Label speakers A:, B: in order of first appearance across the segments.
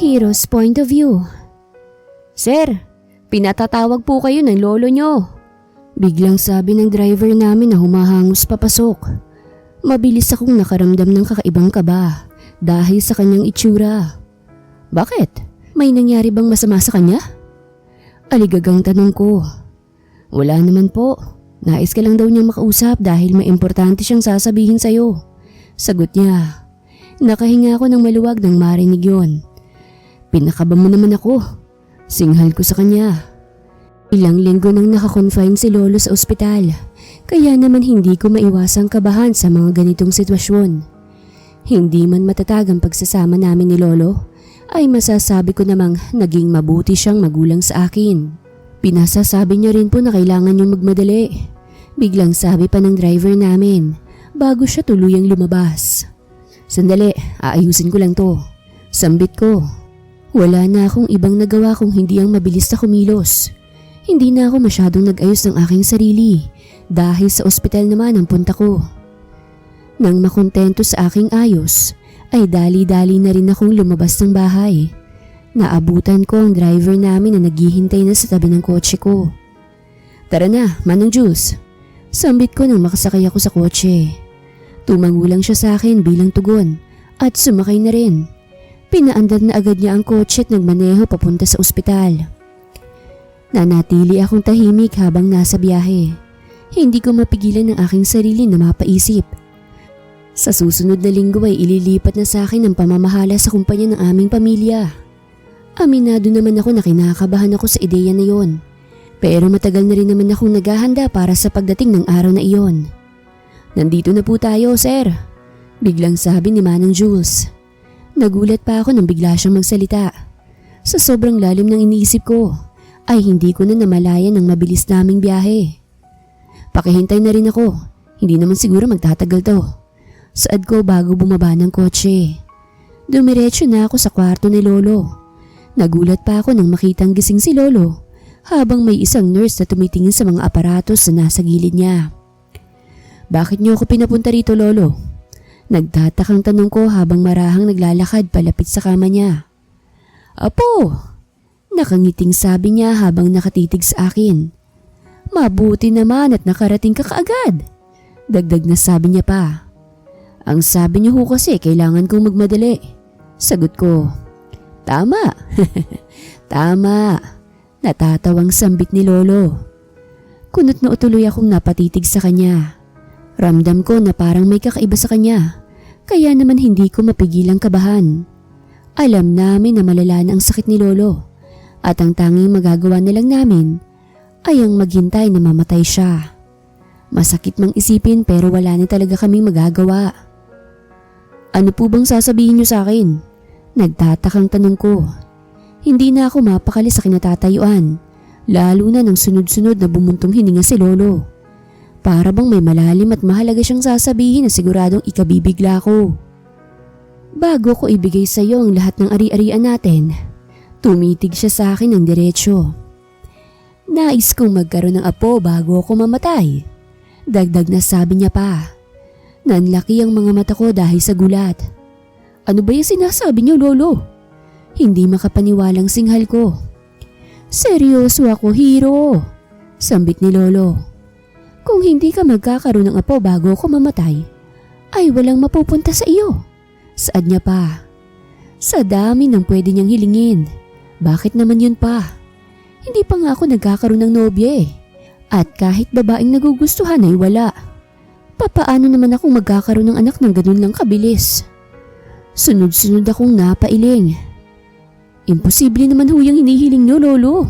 A: Hero's point of view. Sir, pinatatawag po kayo ng lolo nyo. Biglang sabi ng driver namin na humahangos papasok. Mabilis akong nakaramdam ng kakaibang kaba dahil sa kanyang itsura. Bakit? May nangyari bang masama sa kanya? Aligagang tanong ko. Wala naman po. Nais ka lang daw niyang makausap dahil may importante siyang sasabihin sa'yo. Sagot niya. Nakahinga ako ng maluwag nang marinig yon. Pinakaba mo naman ako. Singhal ko sa kanya. Ilang linggo nang nakakonfine si Lolo sa ospital, kaya naman hindi ko maiwasang kabahan sa mga ganitong sitwasyon. Hindi man matatag ang pagsasama namin ni Lolo, ay masasabi ko namang naging mabuti siyang magulang sa akin. Pinasasabi niya rin po na kailangan niyong magmadali. Biglang sabi pa ng driver namin bago siya tuluyang lumabas. Sandali, aayusin ko lang to. Sambit ko. Wala na akong ibang nagawa kung hindi ang mabilis na kumilos. Hindi na ako masyadong nag-ayos ng aking sarili dahil sa ospital naman ang punta ko. Nang makontento sa aking ayos, ay dali-dali na rin akong lumabas ng bahay. Naabutan ko ang driver namin na naghihintay na sa tabi ng kotse ko. Tara na, Manong Jules. Sambit ko nang makasakay ako sa kotse. Tumango lang siya sa akin bilang tugon at sumakay na rin. Pinaandar na agad niya ang kotse at nagmaneho papunta sa ospital. Nanatili akong tahimik habang nasa biyahe. Hindi ko mapigilan ang aking sarili na mapaisip. Sa susunod na linggo ay ililipat na sa akin ang pamamahala sa kumpanya ng aming pamilya. Aminado naman ako na kinakabahan ako sa ideya na iyon. Pero matagal na rin naman akong naghahanda para sa pagdating ng araw na iyon. Nandito na po tayo, sir. Biglang sabi ni Manang Jules. Nagulat pa ako nang bigla siyang magsalita. Sa sobrang lalim ng iniisip ko, ay hindi ko na namalayan ang mabilis naming biyahe. Pakihintay na rin ako, hindi naman siguro magtatagal to. Saad ko bago bumaba ng kotse. Dumiretso na ako sa kwarto ni Lolo. Nagulat pa ako nang makitang gising si Lolo habang may isang nurse na tumitingin sa mga aparatos na nasa gilid niya. Bakit niyo ako pinapunta rito, Lolo? Nagtatakang tanong ko habang marahang naglalakad palapit sa kama niya. Apo! Nakangiting sabi niya habang nakatitig sa akin. Mabuti naman at nakarating ka kaagad. Dagdag na sabi niya pa. Ang sabi niyo ho kasi kailangan kong magmadali. Sagot ko. Tama. Tama. Natatawang sambit ni Lolo. Kunot na utuloy akong napatitig sa kanya. Ramdam ko na parang may kakaiba sa kanya. Kaya naman hindi ko mapigilang kabahan. Alam namin na malala na ang sakit ni Lolo. At ang tanging magagawa na lang namin ay ang maghintay na mamatay siya. Masakit mang isipin pero wala na talaga kaming magagawa. Ano po bang sasabihin niyo sa akin? Nagtatakang tanong ko. Hindi na ako mapakali sa kinatatayuan, lalo na nang sunod-sunod na bumuntong hininga si Lolo. Para bang may malalim at mahalaga siyang sasabihin na siguradong ikabibigla ko. Bago ko ibigay sa iyo ang lahat ng ari-arian natin, tumitig siya sa akin ng diretsyo. Nais kong magkaroon ng apo bago ako mamatay. Dagdag na sabi niya pa. Nanlaki ang mga mata ko dahil sa gulat. Ano ba yung sinasabi niyo, Lolo? Hindi makapaniwalang singhal ko. Seryoso ako, Hero. Sambit ni Lolo. Kung hindi ka magkakaroon ng apo bago ako mamatay, ay walang mapupunta sa iyo. Saad niya pa. Sa dami ng pwede niyang hilingin. Bakit naman yun pa? Hindi pa nga ako nagkakaroon ng nobya eh. At kahit babaeng nagugustuhan ay wala. Papaano naman akong magkakaroon ng anak ng ganun lang kabilis? Sunod-sunod akong napailing. Imposible naman huyang hinihiling niyo, Lolo.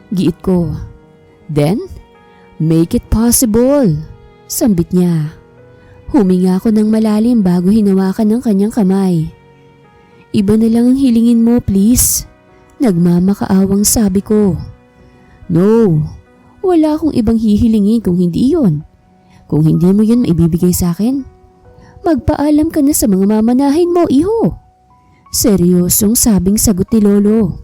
A: Giit ko. Then, make it possible. Sambit niya. Huminga ako ng malalim bago hinawakan ng kanyang kamay. Iba na lang ang hilingin mo, please. Nagmamakaawang sabi ko. No, wala akong ibang hihilingin kung hindi iyon. Kung hindi mo yun maibibigay sa akin, magpaalam ka na sa mga mamanahin mo, iho. Seryosong sabing sagot ni Lolo.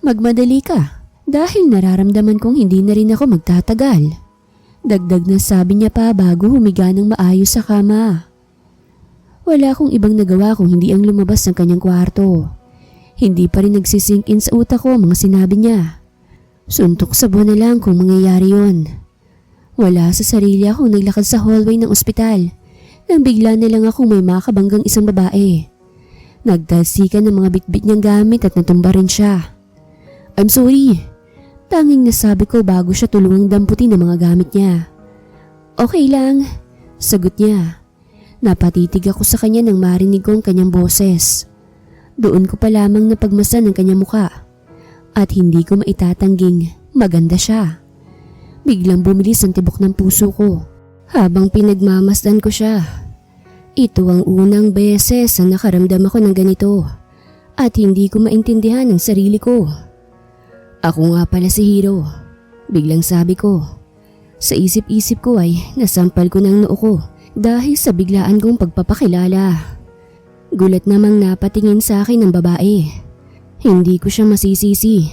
A: Magmadali ka dahil nararamdaman kong hindi na rin ako magtatagal. Dagdag na sabi niya pa bago humiga ng maayos sa kama. Wala akong ibang nagawa kung hindi ang lumabas ng kanyang kwarto. Hindi pa rin nagsisink in sa utak ko ang mga sinabi niya. Suntok sa buwan na lang kung mangyayari yon. Wala sa sarili akong naglakad sa hallway ng ospital nang bigla na lang akong may makabanggang isang babae. Nagtalsikan ng mga bitbit niyang gamit at natumba rin siya. I'm sorry. Tanging nasabi ko bago siya tulungang damputin ng mga gamit niya. Okay lang, sagot niya. Napatitig ako sa kanya nang marinig ko ang kanyang boses. Doon ko pa lamang napagmasan ang kanyang muka at hindi ko maitatangging maganda siya. Biglang bumilis ang tibok ng puso ko habang pinagmamasdan ko siya. Ito ang unang beses na nakaramdam ako ng ganito at hindi ko maintindihan ang sarili ko. Ako nga pala si Hiro, biglang sabi ko. Sa isip-isip ko ay nasampal ko ng noo ko dahil sa biglaan kong pagpapakilala. Gulat namang napatingin sa akin ng babae. Hindi ko siya masisisi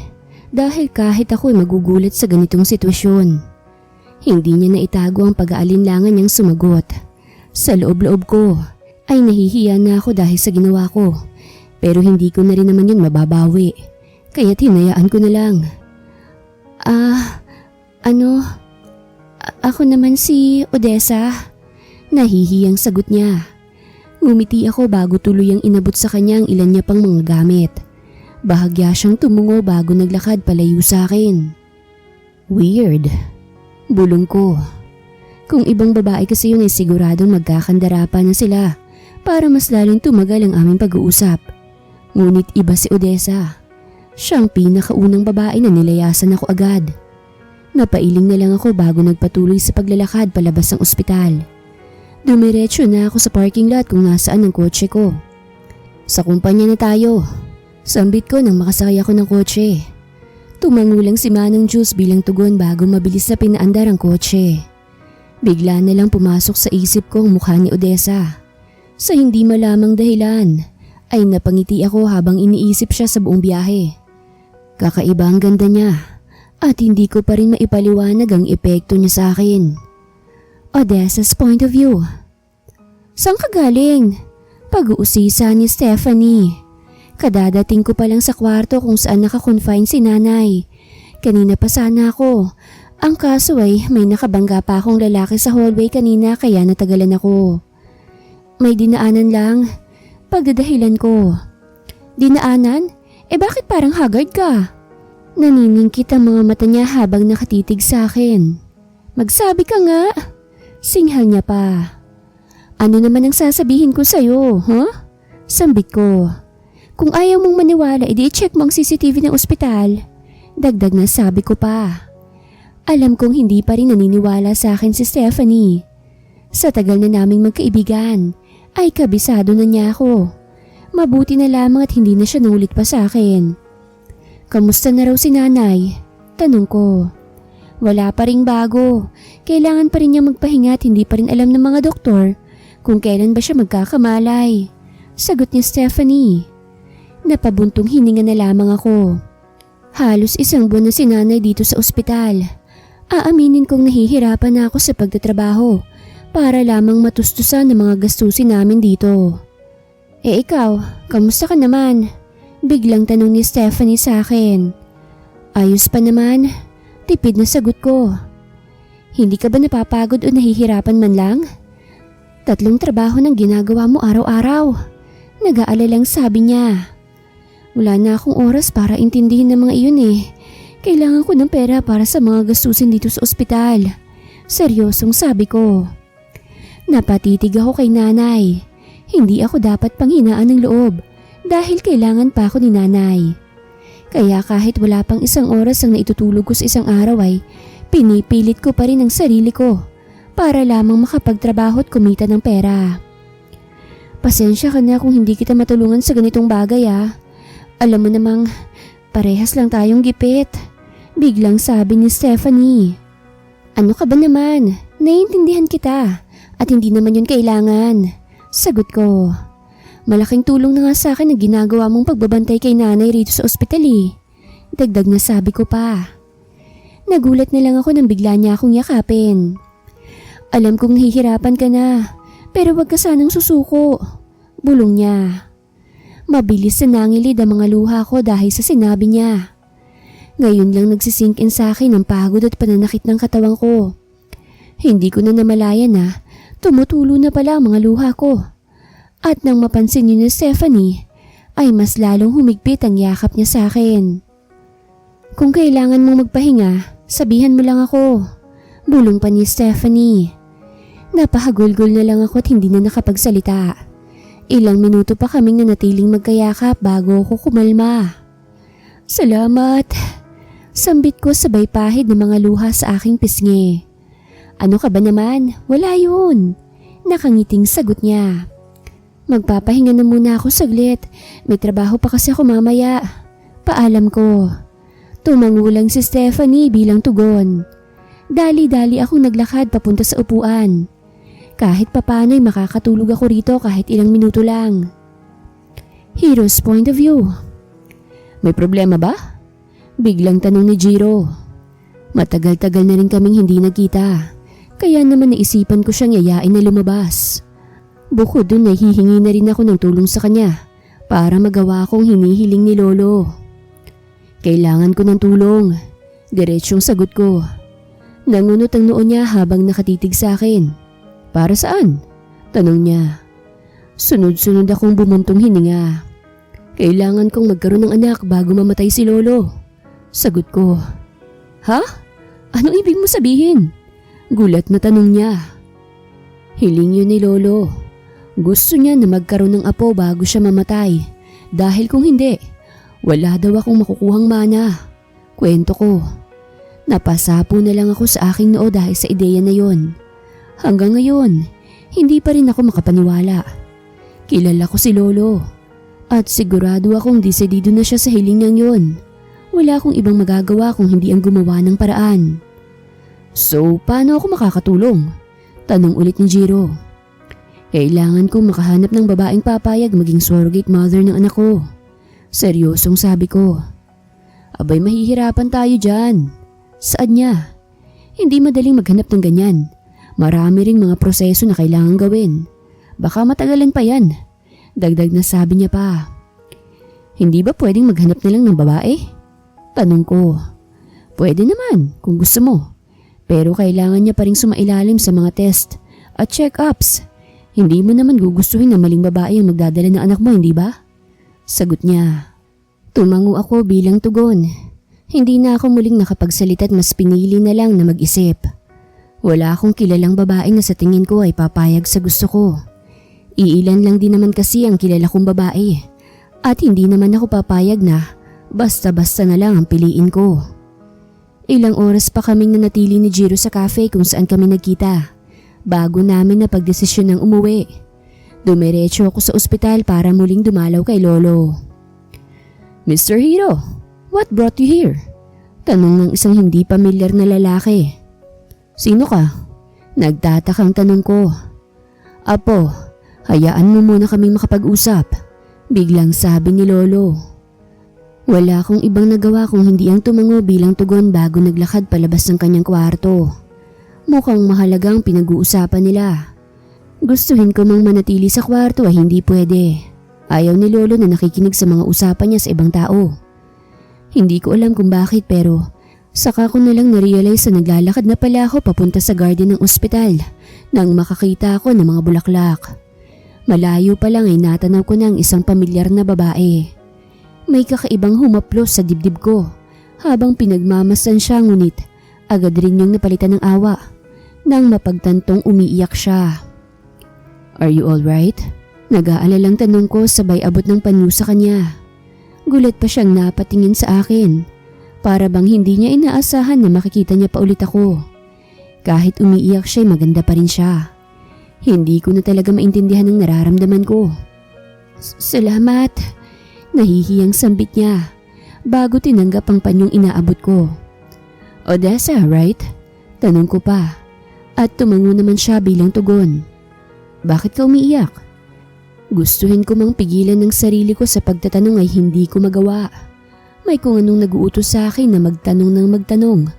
A: dahil kahit ako ay magugulat sa ganitong sitwasyon. Hindi niya naitago ang pag-aalinlangan niyang sumagot. Sa loob-loob ko ay nahihiya na ako dahil sa ginawa ko, pero hindi ko na rin naman yun mababawi, kaya hinayaan ko na lang. Ako naman si Odessa. Nahihiyang sagot niya. Ngumiti ako bago tuluyang inabot sa kanya ang ilan niya pang mga gamit. Bahagya siyang tumungo bago naglakad palayo sa akin. Weird. Bulong ko. Kung ibang babae kasi yun ay siguradong magkakandarapan na sila para mas lalong tumagal ang aming pag-uusap. Ngunit iba si Odessa. Siyang pinakaunang babae na nilayasan ako agad. Napailing na lang ako bago nagpatuloy sa paglalakad palabas ng ospital. Dumiretso na ako sa parking lot kung nasaan ang kotse ko. Sa kumpanya na tayo. Sambit ko nang makasakay ako ng kotse. Tumangulang si Manang Jules bilang tugon bago mabilis na pinaandar ang kotse. Bigla na lang pumasok sa isip ko ang mukha ni Odessa. Sa hindi malamang dahilan ay napangiti ako habang iniisip siya sa buong biyahe. Kakaiba ang ganda niya at hindi ko pa rin maipaliwanag ang epekto niya sa akin. Odessa's point of view. Saan ka galing? Pag-uusisa ni Stephanie. Kadadating ko pa lang sa kwarto kung saan nakakonfine si nanay. Kanina pa sana ako. Ang kaso ay may nakabangga pa akong lalaki sa hallway kanina kaya natagalan ako. May dinaanan lang. Pagdadahilan ko. Dinaanan? Bakit parang haggard ka? Naniningkit ang mga mata niya habang nakatitig sa akin. Magsabi ka nga. Singhal niya pa. Ano naman ang sasabihin ko sa'yo, huh? Sambit ko. Kung ayaw mong maniwala, edi i-check mo ang CCTV ng ospital. Dagdag na sabi ko pa. Alam kong hindi pa rin naniniwala sa akin si Stephanie. Sa tagal na naming magkaibigan, ay kabisado na niya ako. Mabuti na lamang at hindi na siya nulit pa sa akin. Kamusta na raw si nanay? Tanong ko. Wala pa ring bago. Kailangan pa rin niya magpahinga at hindi pa rin alam ng mga doktor kung kailan ba siya magkakamalay. Sagot ni Stephanie. Napabuntong hininga na lamang ako. Halos isang buwan na si nanay dito sa ospital. Aaminin kong nahihirapan na ako sa pagtatrabaho para lamang matustusan ng mga gastusin namin dito. Ikaw, kamusta ka naman? Biglang tanong ni Stephanie sa akin. Ayos pa naman. Tipid na sagot ko. Hindi ka ba napapagod o nahihirapan man lang? 3 trabaho ng ginagawa mo araw-araw. Nag-aalalang sabi niya. Wala na akong oras para intindihin ng mga iyon eh. Kailangan ko ng pera para sa mga gastusin dito sa ospital. Seryosong sabi ko. Napatitig ako kay nanay. Hindi ako dapat panghinaan ng loob dahil kailangan pa ako ni nanay. Kaya kahit wala pang 1 oras ang naitutulog ko sa isang araw ay pinipilit ko pa rin ang sarili ko para lamang makapagtrabaho at kumita ng pera. Pasensya ka na kung hindi kita matulungan sa ganitong bagay ah. Alam mo namang parehas lang tayong gipit. Biglang sabi ni Stephanie. Ano ka ba naman? Naiintindihan kita at hindi naman yun kailangan. Sagot ko. Malaking tulong na nga sa akin ang ginagawa mong pagbabantay kay nanay rito sa ospital eh. Dagdag na sabi ko pa. Nagulat na lang ako nang bigla niya akong yakapin. Alam kong nahihirapan ka na, pero wag ka sanang susuko. Bulong niya. Mabilis na nangilid ang mga luha ko dahil sa sinabi niya. Ngayon lang nagsisink in sa akin ang pagod at pananakit ng katawan ko. Hindi ko na namalayan na tumutulo na pala ang mga luha ko. At nang mapansin niyo ni Stephanie, ay mas lalong humigpit ang yakap niya sa akin. Kung kailangan mong magpahinga, sabihan mo lang ako. Bulong pa ni Stephanie. Napahagulgol na lang ako at hindi na nakapagsalita. Ilang minuto pa kaming nanatiling magkayakap bago ako kumalma. Salamat. Sambit ko sabay pahid ng mga luha sa aking pisngi. Ano ka ba naman? Wala yun. Nakangiting sagot niya. Magpapahinga na muna ako saglit. May trabaho pa kasi ako mamaya. Paalam ko. Tumangulang si Stephanie bilang tugon. Dali-dali akong naglakad papunta sa upuan. Kahit papano'y makakatulog ako rito kahit ilang minuto lang. Hero's point of view. May problema ba? Biglang tanong ni Jiro. Matagal-tagal na rin kaming hindi nagkita. Kaya naman naisipan ko siyang yayain na lumabas. Bukod dun ay hihingi na rin ako ng tulong sa kanya para magawa akong hinihiling ni Lolo. Kailangan ko ng tulong. Diretsyong sagot ko. Nangunot ang noo niya habang nakatitig sa akin. Para saan? Tanong niya. Sunod-sunod akong bumuntong hininga. Kailangan kong magkaroon ng anak bago mamatay si Lolo. Sagot ko. Ha? Anong ibig mo sabihin? Gulat na tanong niya. Hiling yun ni Lolo. Gusto niya na magkaroon ng apo bago siya mamatay. Dahil kung hindi, wala daw akong makukuhang mana. Kwento ko. Napasapo na lang ako sa aking noo dahil sa ideya na yon. Hanggang ngayon, hindi pa rin ako makapaniwala. Kilala ko si Lolo. At sigurado akong desidido na siya sa hiling niyang yon. Wala akong ibang magagawa kung hindi ang gumawa ng paraan. So, paano ako makakatulong? Tanong ulit ni Jiro. Kailangan kong makahanap ng babaeng papayag maging surrogate mother ng anak ko. Seryosong sabi ko. Abay, mahihirapan tayo dyan. Saan niya? Hindi madaling maghanap ng ganyan. Marami ring mga proseso na kailangan gawin. Baka matagalan pa yan. Dagdag na sabi niya pa. Hindi ba pwedeng maghanap na lang ng babae? Tanong ko. Pwede naman kung gusto mo. Pero kailangan niya pa ring sumailalim sa mga test at check-ups. Hindi mo naman gugustuhin na maling babae ang magdadala ng anak mo, hindi ba? Sagot niya. Tumango ako bilang tugon. Hindi na ako muling nakapagsalita at mas pinili na lang na mag-isip. Wala akong kilalang babae na sa tingin ko ay papayag sa gusto ko. Iilan lang din naman kasi ang kilala kong babae. At hindi naman ako papayag na basta-basta na lang ang piliin ko. Ilang oras pa kaming nanatili ni Jiro sa cafe kung saan kami nagkita. Bago namin napagdesisyon ng umuwi. Dumiretso ako sa ospital para muling dumalaw kay Lolo. Mr. Hiro, what brought you here? Tanong ng isang hindi pamilyar na lalaki. Sino ka? Nagtatakang tanong ko. Apo, hayaan mo muna kaming makapag-usap. Biglang sabi ni Lolo. Wala akong ibang nagawa kung hindi ang tumango bilang tugon bago naglakad palabas ng kanyang kwarto. Mukhang mahalagang pinag-uusapan nila. Gustuhin ko mang manatili sa kwarto ay hindi pwede. Ayaw ni Lolo na nakikinig sa mga usapan niya sa ibang tao. Hindi ko alam kung bakit pero saka ko na lang narealize na naglalakad na pala ako papunta sa garden ng ospital nang makakita ako ng mga bulaklak. Malayo pa lang ay natanaw ko ng isang pamilyar na babae. May kakaibang humaplos sa dibdib ko habang pinagmamasan siya ngunit agad rin yung napalitan ng awa nang mapagtantong umiiyak siya. Are you alright? Nag-aalalang tanong ko sabay abot ng panyo sa kanya. Gulat pa siyang napatingin sa akin. Para bang hindi niya inaasahan na makikita niya pa ulit ako. Kahit umiiyak siya, maganda pa rin siya. Hindi ko na talaga maintindihan ang nararamdaman ko. Salamat. Nahihiyang sambit niya bago tinanggap ang panyong inaabot ko. Odessa, right? Tanong ko pa. At tumango naman siya bilang tugon. Bakit ka umiiyak? Gustuhin ko mang pigilan ng sarili ko sa pagtatanong ay hindi ko magawa. May kung anong nag-uutos sa akin na magtanong ng magtanong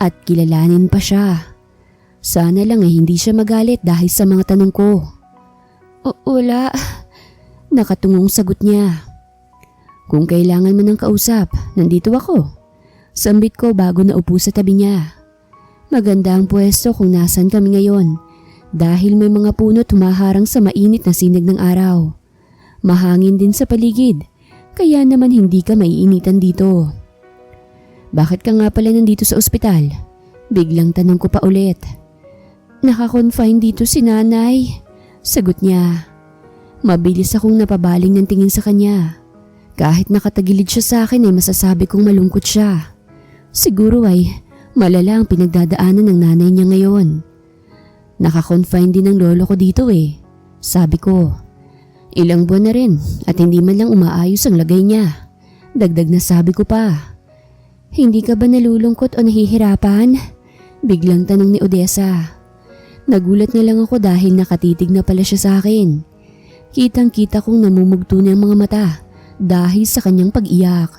A: at kilalanin pa siya. Sana lang ay hindi siya magalit dahil sa mga tanong ko. Wala. Nakatungong sagot niya. Kung kailangan mo ng kausap, nandito ako. Sambit ko bago naupo sa tabi niya. Maganda ang pwesto kung nasan kami ngayon dahil may mga puno tumaharang sa mainit na sinag ng araw. Mahangin din sa paligid, kaya naman hindi ka maiinitan dito. Bakit ka nga pala nandito sa ospital? Biglang tanong ko pa ulit. Naka-confine dito si nanay. Sagot niya. Mabilis akong napabaling ng tingin sa kanya. Kahit nakatagilid siya sa akin ay masasabi kong malungkot siya. Siguro ay malala ang pinagdadaanan ng nanay niya ngayon. Naka-confine din ang lolo ko dito Sabi ko. Ilang buwan na rin at hindi man lang umaayos ang lagay niya. Dagdag na sabi ko pa. Hindi ka ba nalulungkot o nahihirapan? Biglang tanong ni Odessa. Nagulat na lang ako dahil nakatitig na pala siya sa akin. Kitang-kita kong namumugto na ang mga mata dahil sa kanyang pag-iyak.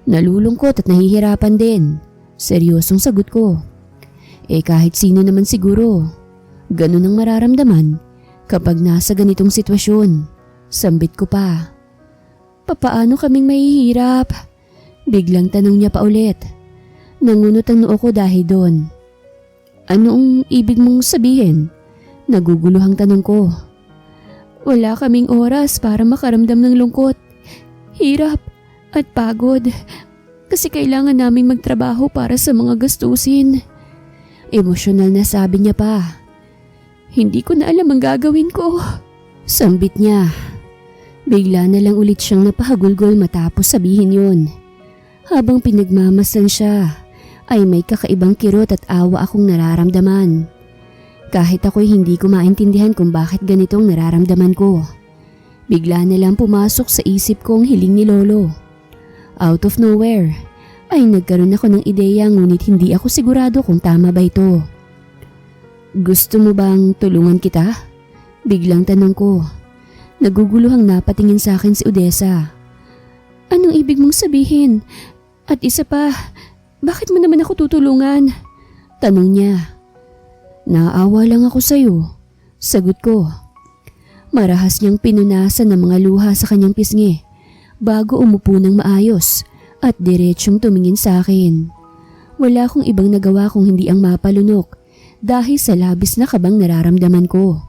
A: Nalulungkot at nahihirapan din. Seryosong sagot ko. Kahit sino naman siguro. Ganun ang mararamdaman kapag nasa ganitong sitwasyon. Sambit ko pa. Papaano kaming mahihirap? Biglang tanong niya pa ulit. Nangunot ang noo ko dahil doon. Anong ibig mong sabihin? Naguguluhang tanong ko. Wala kaming oras para makaramdam ng lungkot, hirap at pagod kasi kailangan naming magtrabaho para sa mga gastusin. Emosyonal na sabi niya pa. Hindi ko na alam ang gagawin ko. Sambit niya. Bigla na lang ulit siyang napahagulgol matapos sabihin yun. Habang pinagmamasdan siya, ay may kakaibang kirot at awa akong nararamdaman. Kahit ako'y hindi ko maintindihan kung bakit ganitong nararamdaman ko. Bigla na lang pumasok sa isip ko ang hiling ni Lolo. Out of nowhere, ay nagkaroon ako ng ideya ngunit hindi ako sigurado kung tama ba ito. Gusto mo bang tulungan kita? Biglang tanong ko. Naguguluhang napatingin sa akin si Odessa. Anong ibig mong sabihin? At isa pa, bakit mo naman ako tutulungan? Tanong niya. Naawa lang ako sa'yo. Sagot ko. Marahas niyang pinunasan ng mga luha sa kanyang pisngi bago umupo ng maayos at diretsyong tumingin sa akin. Wala akong ibang nagawa kung hindi ang mapalunok dahil sa labis na kabang nararamdaman ko.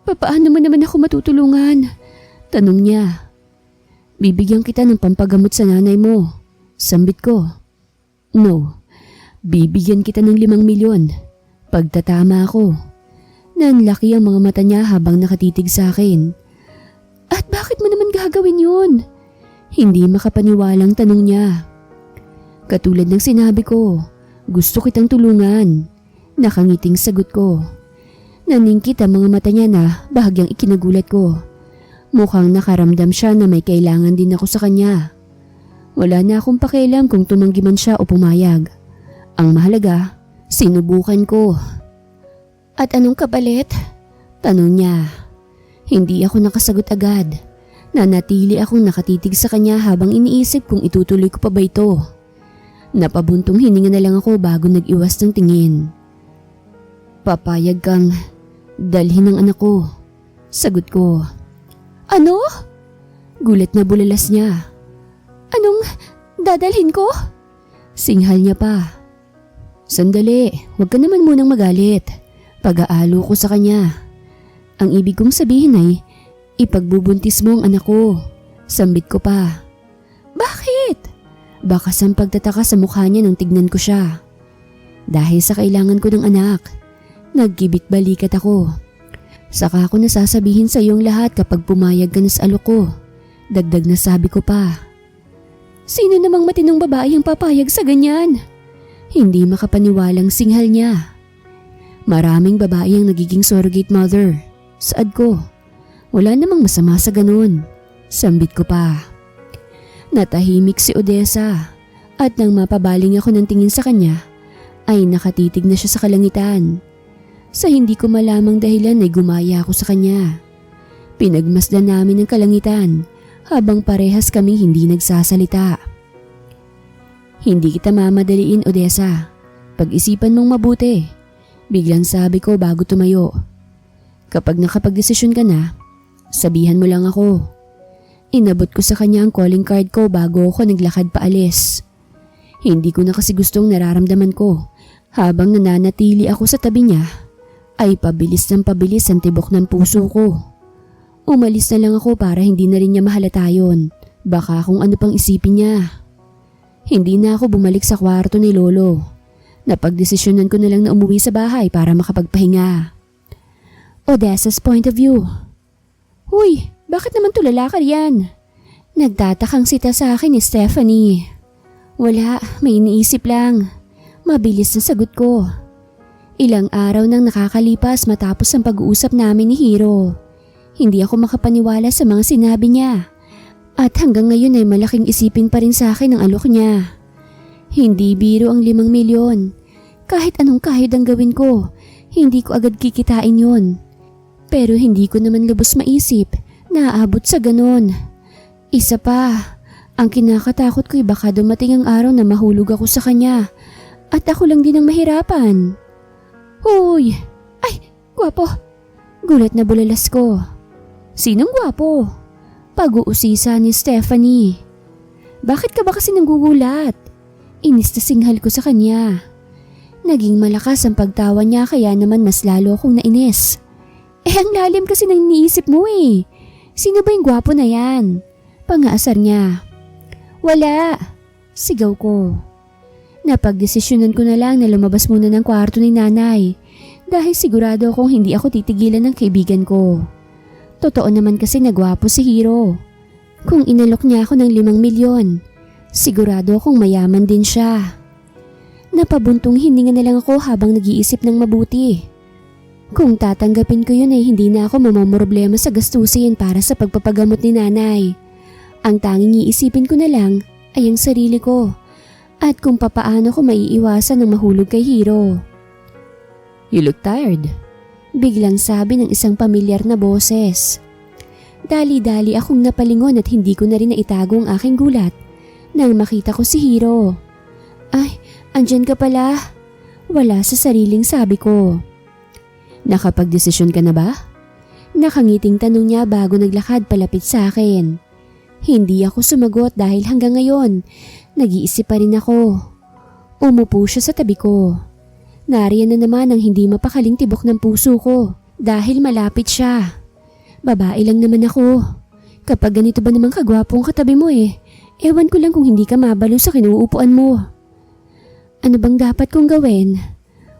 A: Paano mo naman ako matutulungan? Tanong niya. Bibigyan kita ng pampagamot sa nanay mo. Sambit ko. No, bibigyan kita ng 5 milyon. Pagtatama ako. Nanlaki ang mga mata niya habang nakatitig sa akin. At bakit mo naman gagawin yun? Hindi makapaniwalang tanong niya. Katulad ng sinabi ko, gusto kitang tulungan. Nakangiting sagot ko. Naningkit ang mga mata niya na bahagyang ikinagulat ko. Mukhang nakaramdam siya na may kailangan din ako sa kanya. Wala na akong pakialam kung tumanggi man siya o pumayag. Ang mahalaga, sinubukan ko. At anong kapalit? Tanong niya. Hindi ako nakasagot agad. Nanatili akong nakatitig sa kanya habang iniisip kung itutuloy ko pa ba ito. Napabuntong hininga na lang ako bago nag-iwas ng tingin. Papayag kang dalhin ang anak ko. Sagot ko. Ano? Gulat na bulalas niya. Anong dadalhin ko? Singhal niya pa. Sandali, huwag ka naman munang magalit. Pag-aalo ko sa kanya. Ang ibig kong sabihin ay, ipagbubuntis mo ang anak ko. Sambit ko pa. Bakit? Bakas ang pagtataka sa mukha niya nang tignan ko siya. Dahil sa kailangan ko ng anak, nagkibit balikat ako. Saka ako nasasabihin sa iyong lahat kapag pumayag ka na sa alok ko. Dagdag na sabi ko pa. Sino namang matinong babae ang papayag sa ganyan? Hindi makapaniwalang singhal niya. Maraming babae ang nagiging surrogate mother. Saad ko. Wala namang masama sa ganun. Sambit ko pa. Natahimik si Odessa at nang mapabaling ako ng tingin sa kanya ay nakatitig na siya sa kalangitan. Sa hindi ko malamang dahilan ay gumaya ako sa kanya. Pinagmasdan namin ang kalangitan habang parehas kaming hindi nagsasalita. Hindi kita mamadaliin, Odessa. Pag-isipan mong mabuti. Biglang sabi ko bago tumayo. Kapag nakapagdesisyon ka na, sabihan mo lang ako. Inabot ko sa kanya ang calling card ko bago ako naglakad paalis. Hindi ko na kasi gustong nararamdaman ko habang nananatili ako sa tabi niya ay pabilis ng pabilis ang tibok ng puso ko. Umalis na lang ako para hindi na rin niya mahalata yun. Baka kung ano pang isipin niya. Hindi na ako bumalik sa kwarto ni Lolo. Napagdesisyonan ko na lang na umuwi sa bahay para makapagpahinga. Odessa's point of view. Huy, bakit naman tulala ka riyan? Nagtatakang sita sa akin ni Stephanie. Wala, may iniisip lang. Mabilis na sagot ko. Ilang araw nang nakakalipas matapos ang pag-uusap namin ni Hiro. Hindi ako makapaniwala sa mga sinabi niya. At hanggang ngayon ay malaking isipin pa rin sa akin ang alok niya. Hindi biro ang 5 milyon. Kahit anong kahit ang gawin ko, hindi ko agad kikitain yon. Pero hindi ko naman lubos maisip na aabot sa ganon. Isa pa, ang kinakatakot ko ay baka dumating ang araw na mahulog ako sa kanya at ako lang din ang mahirapan. Hoy! Ay, gwapo! Gulat na bulalas ko. Sinong gwapo? Pag-uusisa ni Stephanie. Bakit ka ba kasi nanggugulat? Inis na singhal ko sa kanya. Naging malakas ang pagtawa niya kaya naman mas lalo akong nainis. Ang lalim kasi ng iniisip mo eh. Sino ba yung gwapo na yan? Pangaasar niya. Wala. Sigaw ko. Napagdesisyonan ko na lang na lumabas muna ng kwarto ni nanay dahil sigurado akong hindi ako titigilan ng kaibigan ko. Totoo naman kasi nagwapo si Hiro. Kung inalok niya ako ng 5 milyon, sigurado akong mayaman din siya. Napabuntong hininga na lang ako habang nag-iisip ng mabuti. Kung tatanggapin ko yun ay hindi na ako mamamroblema sa gastusin para sa pagpapagamot ni nanay. Ang tanging iisipin ko na lang ay ang sarili ko at kung papaano ko maiiwasan ng mahulog kay Hiro. You look tired. Biglang sabi ng isang pamilyar na boses. Dali-dali akong napalingon at hindi ko na rin naitago ang aking gulat nang makita ko si Hiro. Ay, andyan ka pala. Wala sa sariling sabi ko. Nakapagdesisyon ka na ba? Nakangiting tanong niya bago naglakad palapit sa akin. Hindi ako sumagot dahil hanggang ngayon, nag-iisip pa rin ako. Umupo siya sa tabi ko. Nariyan na naman ang hindi mapakaling tibok ng puso ko dahil malapit siya. Babae lang naman ako. Kapag ganito ba namang kagwapong katabi mo eh, ewan ko lang kung hindi ka mabalo sa kinuupuan mo. Ano bang dapat kong gawin?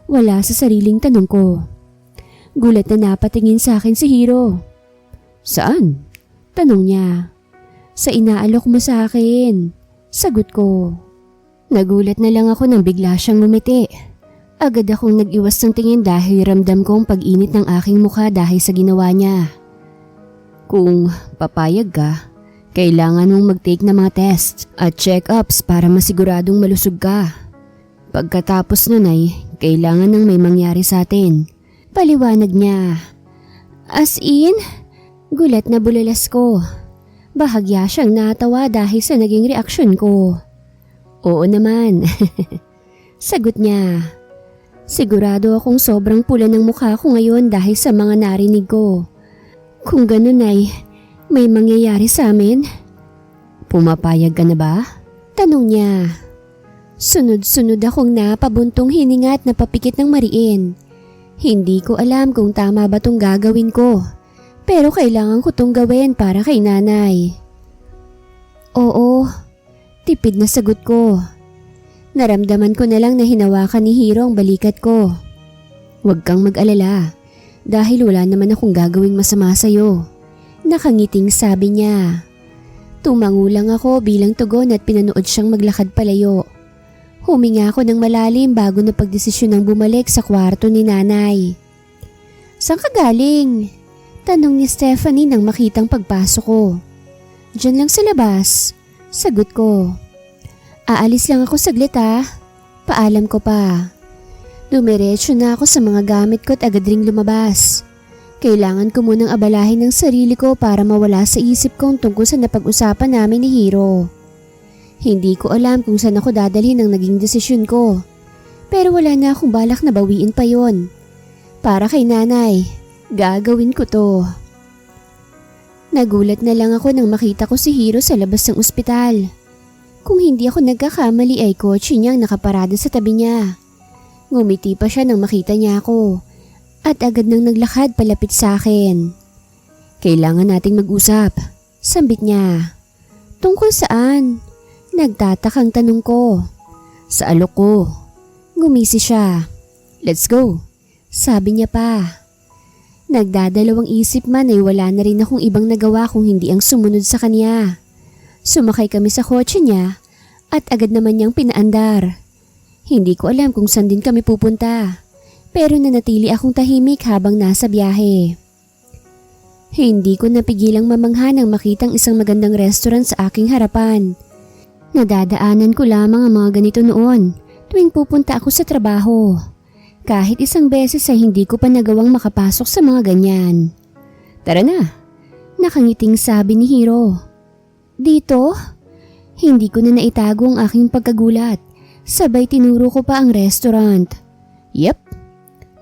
A: Wala sa sariling tanong ko. Gulat na napatingin sa akin si Hiro. Saan? Tanong niya. Sa inaalok mo sa akin. Sagot ko. Nagulat na lang ako nang bigla siyang ngumiti. Agad akong nag-iwas ng tingin dahil ramdam ko ang pag-init ng aking mukha dahil sa ginawa niya. Kung papayag ka, kailangan mong mag-take ng mga tests at check-ups para masiguradong malusog ka. Pagkatapos nun ay kailangan nang may mangyari sa atin. Paliwanag niya. As in? Gulat na bulalas ko. Bahagya siyang natawa dahil sa naging reaksyon ko. Oo naman. Sagot niya. Sigurado akong sobrang pula ng mukha ko ngayon dahil sa mga narinig ko. Kung ganun ay may mangyayari sa amin. Pumapayag ka na ba? Tanong niya. Sunod-sunod akong napabuntong hininga at napapikit ng mariin. Hindi ko alam kung tama ba tong gagawin ko. Pero kailangan ko tong gawin para kay nanay. Oo, tipid na sagot ko. Naramdaman ko na lang na hinawakan ni Hiro ang balikat ko. Huwag kang mag-alala dahil wala naman akong gagawing masama sa'yo. Nakangiting sabi niya. Tumango lang ako bilang tugon at pinanood siyang maglakad palayo. Huminga ako ng malalim bago napagdesisyon ng bumalik sa kwarto ni nanay. Saan ka galing? Tanong ni Stephanie nang makitang pagpasok ko. Diyan lang sa labas. Sagot ko. Aalis lang ako saglit ha. Paalam ko pa. Dumiretso na ako sa mga gamit ko at agad ring lumabas. Kailangan ko munang abalahin ng sarili ko para mawala sa isip kong tungkol sa napag-usapan namin ni Hiro. Hindi ko alam kung saan ako dadalhin ang naging desisyon ko. Pero wala na akong balak na bawiin pa yon. Para kay nanay, gagawin ko to. Nagulat na lang ako nang makita ko si Hiro sa labas ng ospital. Kung hindi ako nagkakamali ay kotse niyang nakaparada sa tabi niya. Ngumiti pa siya nang makita niya ako at agad nang naglakad palapit sa akin. Kailangan nating mag-usap, sambit niya. Tungkol saan? Nagtatakang tanong ko. Sa alok ko. Ngumisi siya. Let's go, sabi niya pa. Nagdadalawang isip man ay wala na rin akong ibang nagawa kung hindi ang sumunod sa kanya. Sumakay kami sa kotse niya at agad naman niyang pinaandar. Hindi ko alam kung saan din kami pupunta, pero nanatili akong tahimik habang nasa biyahe. Hindi ko napigilang mamangha nang makitang isang magandang restaurant sa aking harapan. Nadadaanan ko lamang ang mga ganito noon tuwing pupunta ako sa trabaho. Kahit isang beses ay hindi ko pa nagawang makapasok sa mga ganyan. Tara na, nakangiting sabi ni Hiro. Dito? Hindi ko na naitago ang aking pagkagulat. Sabay tinuro ko pa ang restaurant. Yep,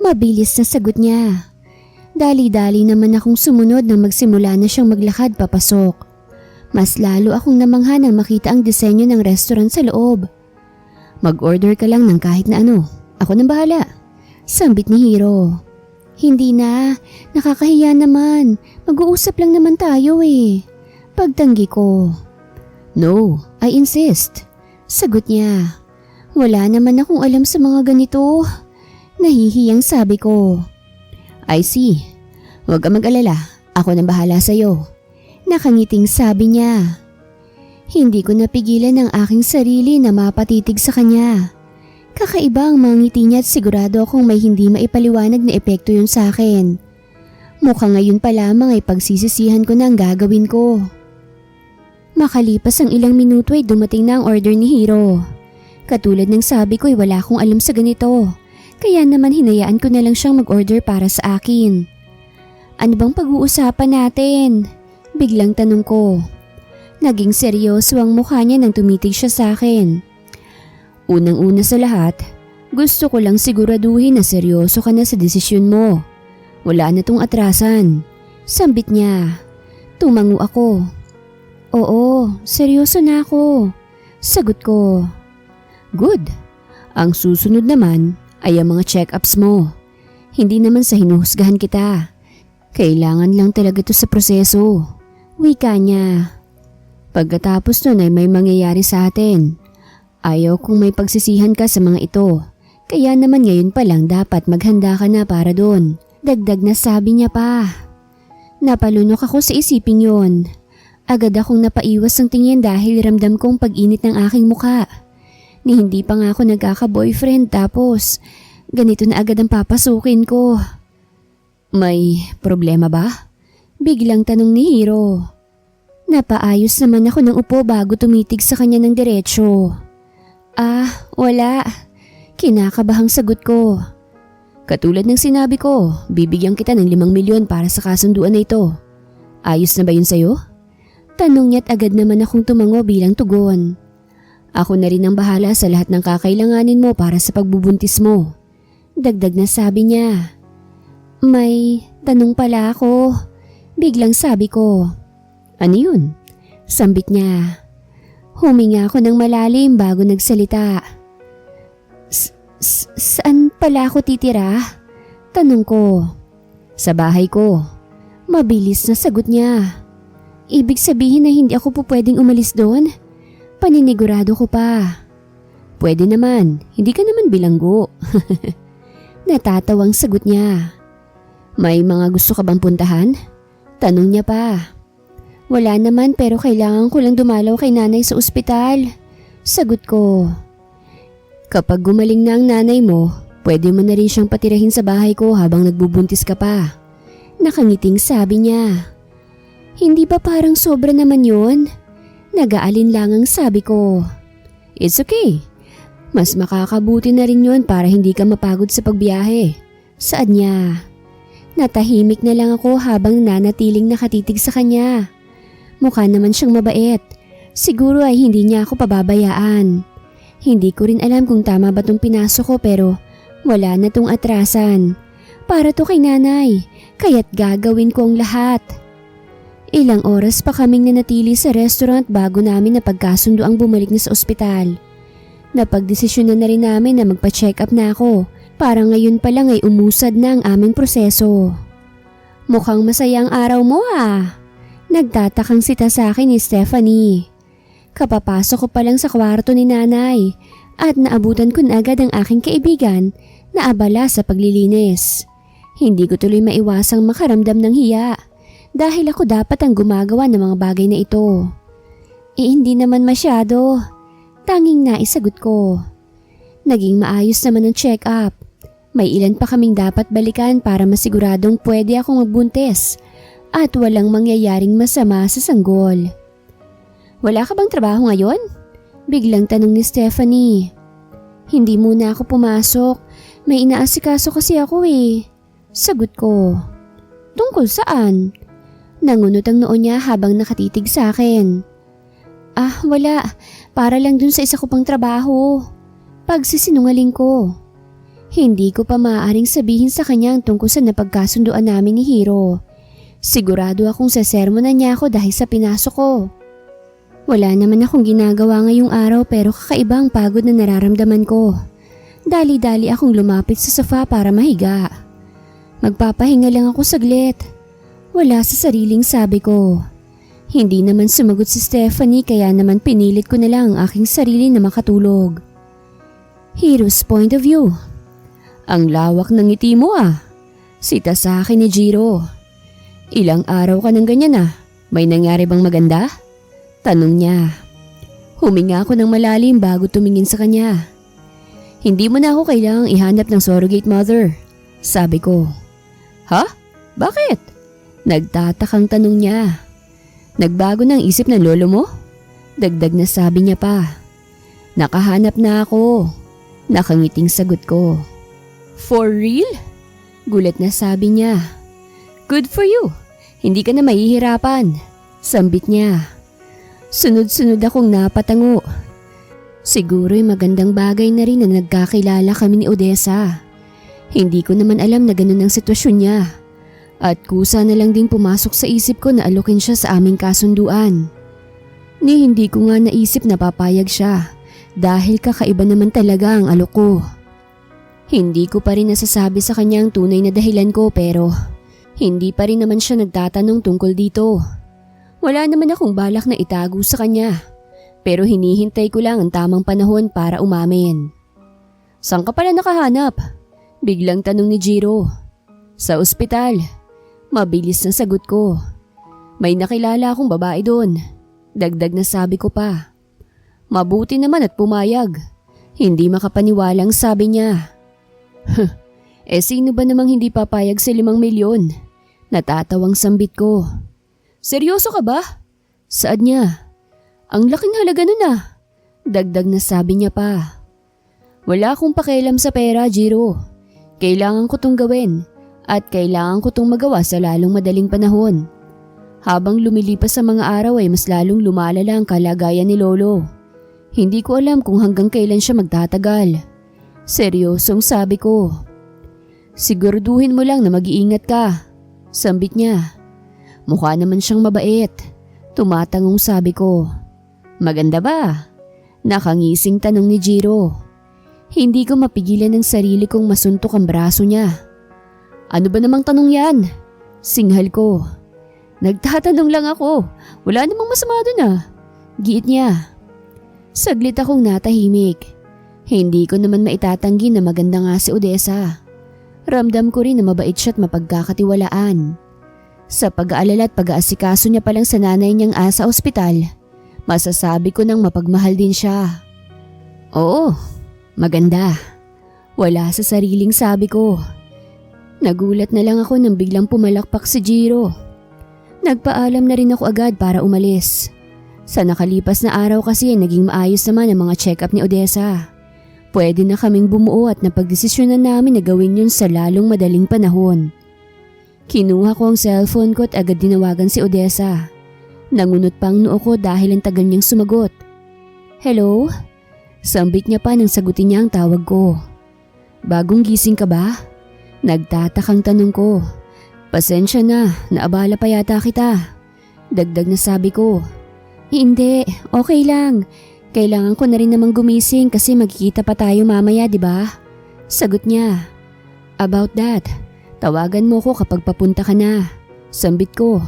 A: mabilis na sagot niya. Dali-dali naman akong sumunod nang magsimula na siyang maglakad papasok. Mas lalo akong namangha nang makita ang disenyo ng restaurant sa loob. Mag-order ka lang ng kahit na ano. Ako nang bahala, sambit ni Hiro. Hindi na, nakakahiya naman. Mag-uusap lang naman tayo eh. Pagtanggi ko. No, I insist, sagot niya. Wala naman akong alam sa mga ganito. Nahihiyang sabi ko. I see. Huwag ka mag-alala. Ako nang bahala sa'yo. Nakangiting sabi niya. Hindi ko napigilan ang aking sarili na mapatitig sa kanya. Kakaiba ang mga ngiti niya at sigurado akong may hindi maipaliwanag na epekto yun sa akin. Mukhang ngayon pa lamang ay pagsisisihan ko na ang gagawin ko. Makalipas ang ilang minuto ay dumating na ang order ni Hiro. Katulad ng sabi ko ay wala akong alam sa ganito. Kaya naman hinayaan ko na lang siyang mag-order para sa akin. Ano bang pag-uusapan natin? Biglang tanong ko. Naging seryoso ang mukha niya nang tumitig siya sa akin. Unang-una sa lahat, gusto ko lang siguraduhin na seryoso ka na sa desisyon mo. Wala na tong atrasan. Sambit niya. Tumango ako. Oo, seryoso na ako. Sagot ko. Good. Ang susunod naman ay ang mga check-ups mo. Hindi naman sa hinuhusgahan kita. Kailangan lang talaga to sa proseso. Wika niya. Pagkatapos nun ay may mangyayari sa atin. Ayaw kung may pagsisihan ka sa mga ito. Kaya naman ngayon pa lang dapat maghanda ka na para doon. Dagdag na sabi niya pa. Napalunok ako sa isiping yon. Agad akong napaiwas ng tingin dahil ramdam kong pag-init ng aking muka. Ni hindi pa nga ako nagkaka-boyfriend tapos ganito na agad ang papasukin ko. May problema ba? Biglang tanong ni Hiro. Napaayos naman ako ng upo bago tumitig sa kanya ng diretsyo. Wala. Kinakabahang sagot ko. Katulad ng sinabi ko, bibigyan kita ng 5 milyon para sa kasunduan na ito. Ayos na ba yun sa'yo? Tanong niya't agad naman akong tumango bilang tugon. Ako na rin ang bahala sa lahat ng kakailanganin mo para sa pagbubuntis mo. Dagdag na sabi niya. May tanong pala ako. Biglang sabi ko. Ano yun? Sambit niya. Huminga ako ng malalim bago nagsalita. Saan pala ako titira? Tanong ko. Sa bahay ko. Mabilis na sagot niya. Ibig sabihin na hindi ako po pwedeng umalis doon? Paninigurado ko pa. Pwede naman, hindi ka naman bilanggo. Natatawang sagot niya. May mga gusto ka bang puntahan? Tanong niya pa. Wala naman pero kailangan ko lang dumalaw kay nanay sa ospital. Sagot ko. Kapag gumaling na ang nanay mo, pwede mo na rin siyang patirahin sa bahay ko habang nagbubuntis ka pa. Nakangiting sabi niya. Hindi ba parang sobra naman yun? Nag-aalinlangang sabi ko. It's okay. Mas makakabuti na rin yun para hindi ka mapagod sa pagbiyahe. Saad niya. Natahimik na lang ako habang nanatiling nakatitig sa kanya. Mukha naman siyang mabait. Siguro ay hindi niya ako pababayaan. Hindi ko rin alam kung tama ba tong pinasok ko pero wala na tong atrasan. Para to kay nanay, kaya't gagawin ko ang lahat. Ilang oras pa kaming nanatili sa restaurant bago namin napagkasundo ang bumalik na sa ospital. Napagdesisyonan na rin namin na magpa-check up na ako para ngayon pa lang ay umusad na ang aming proseso. Mukhang masaya ang araw mo ah. Nagtatakang sita sa akin ni Stephanie. Kapapasok ko pa lang sa kwarto ni nanay at naabutan ko na agad ang aking kaibigan na abala sa paglilinis. Hindi ko tuloy maiwasang makaramdam ng hiya dahil ako dapat ang gumagawa ng mga bagay na ito. Hindi naman masyado. Tanging naisagot ko. Naging maayos naman ang check-up. May ilan pa kaming dapat balikan para masiguradong pwede akong magbuntis at walang mangyayaring masama sa sanggol. Wala ka bang trabaho ngayon? Biglang tanong ni Stephanie. Hindi muna ako pumasok. May inaasikaso kasi ako eh. Sagot ko. Tungkol saan? Nangunot ang noo niya habang nakatitig sa akin. Wala. Para lang dun sa isa ko pang trabaho. Pagsisinungaling ko. Hindi ko pa maaaring sabihin sa kanya ang tungkol sa napagkasunduan namin ni Hiro. Sigurado akong sasermonan niya ako dahil sa pinasok ko. Wala naman akong ginagawa ngayong araw pero kakaiba ang pagod na nararamdaman ko. Dali-dali akong lumapit sa sofa para mahiga. Magpapahinga lang ako saglit. Wala sa sariling sabi ko. Hindi naman sumagot si Stephanie kaya naman pinilit ko na lang ang aking sarili na makatulog. Hiro's point of view. Ang lawak ng ngiti mo ah. Sita sa akin ni Jiro. Ilang araw ka nang ganyan ah. May nangyari bang maganda? Tanong niya. Huminga ako ng malalim bago tumingin sa kanya. Hindi mo na ako kailangang ihanap ng surrogate mother. Sabi ko. Ha? Bakit? Nagtatakang tanong niya. Nagbago na ang isip ng lolo mo? Dagdag na sabi niya pa. Nakahanap na ako. Nakangiting sagot ko. For real? Gulat na sabi niya. Good for you. Hindi ka na mahihirapan. Sambit niya. Sunod-sunod akong napatango. Siguro'y magandang bagay na rin na nagkakilala kami ni Odessa. Hindi ko naman alam na ganun ang sitwasyon niya. At kusa na lang din pumasok sa isip ko na alokin siya sa aming kasunduan. Ni hindi ko nga naisip na papayag siya dahil kakaiba naman talaga ang alok ko. Hindi ko pa rin nasasabi sa kanya ang tunay na dahilan ko pero hindi pa rin naman siya nagtatanong tungkol dito. Wala naman akong balak na itago sa kanya pero hinihintay ko lang ang tamang panahon para umamin. Saan ka pala nakahanap? Biglang tanong ni Jiro. Sa ospital. Mabilis na sagot ko. May nakilala akong babae doon. Dagdag na sabi ko pa. Mabuti naman at pumayag. Hindi makapaniwalang sabi niya. Sino ba namang hindi papayag sa 5 milyon? Natatawang sambit ko. Seryoso ka ba? Saan niya? Ang laking halaga nun ah. Dagdag na sabi niya pa. Wala akong pakialam sa pera, Jiro. Kailangan ko tong gawin. At kailangan ko itong magawa sa lalong madaling panahon. Habang lumilipas sa mga araw ay mas lalong lumalala ang kalagayan ni Lolo. Hindi ko alam kung hanggang kailan siya magtatagal. Seryosong sabi ko. Siguraduhin mo lang na mag-iingat ka. Sambit niya. Mukha naman siyang mabait. Tumatangong sabi ko. Maganda ba? Nakangising tanong ni Jiro. Hindi ko mapigilan ng sarili kong masuntok ang braso niya. Ano ba namang tanong yan? Singhal ko. Nagtatanong lang ako. Wala namang masama dun ah. Giit niya. Saglit akong natahimik. Hindi ko naman maitatanggi na maganda nga si Odessa. Ramdam ko rin na mabait siya at mapagkakatiwalaan. Sa pag-aalala at pag-aasikaso niya palang sa nanay niyang sa ospital, masasabi ko nang mapagmahal din siya. Oo, maganda. Wala sa sariling sabi ko. Nagulat na lang ako nang biglang pumalakpak si Jiro. Nagpaalam na rin ako agad para umalis. Sa nakalipas na araw kasi naging maayos naman ang mga check-up ni Odessa. Pwede na kaming bumuo at napagdesisyonan namin na gawin yun sa lalong madaling panahon. Kinuha ko ang cellphone ko at agad dinawagan si Odessa. Nangunot pa ang noo ko dahil ang tagal niyang sumagot. Hello? Sambit niya pa nang sagutin niya ang tawag ko. Bagong gising ka ba? Nagtatakang tanong ko. Pasensya na, naabala pa yata kita. Dagdag na sabi ko. Hindi, okay lang. Kailangan ko na rin namang gumising kasi magkikita pa tayo mamaya, di ba? Sagot niya. About that, tawagan mo ko kapag papunta ka na. Sambit ko.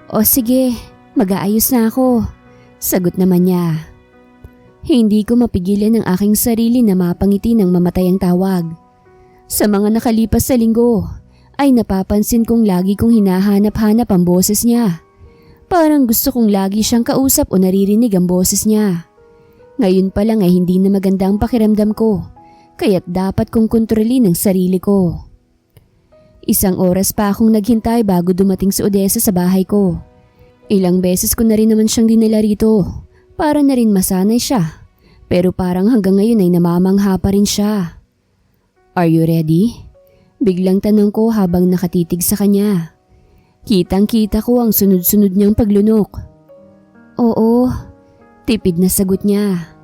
A: O sige, mag-aayos na ako. Sagot naman niya. Hindi ko mapigilan ang aking sarili na mapangiti ng mamatayang tawag. Sa mga nakalipas sa linggo, ay napapansin kong lagi kong hinahanap-hanap ang boses niya. Parang gusto kong lagi siyang kausap o naririnig ang boses niya. Ngayon pa lang ay hindi na maganda ang pakiramdam ko, kaya't dapat kong kontrolin ang sarili ko. Isang oras pa akong naghintay bago dumating si Odessa sa bahay ko. Ilang beses ko na rin naman siyang dinala rito, para na rin masanay siya. Pero parang hanggang ngayon ay namamangha pa rin siya. Are you ready? Biglang tanong ko habang nakatitig sa kanya. Kitang-kita ko ang sunod-sunod niyang paglunok. Oo, tipid na sagot niya.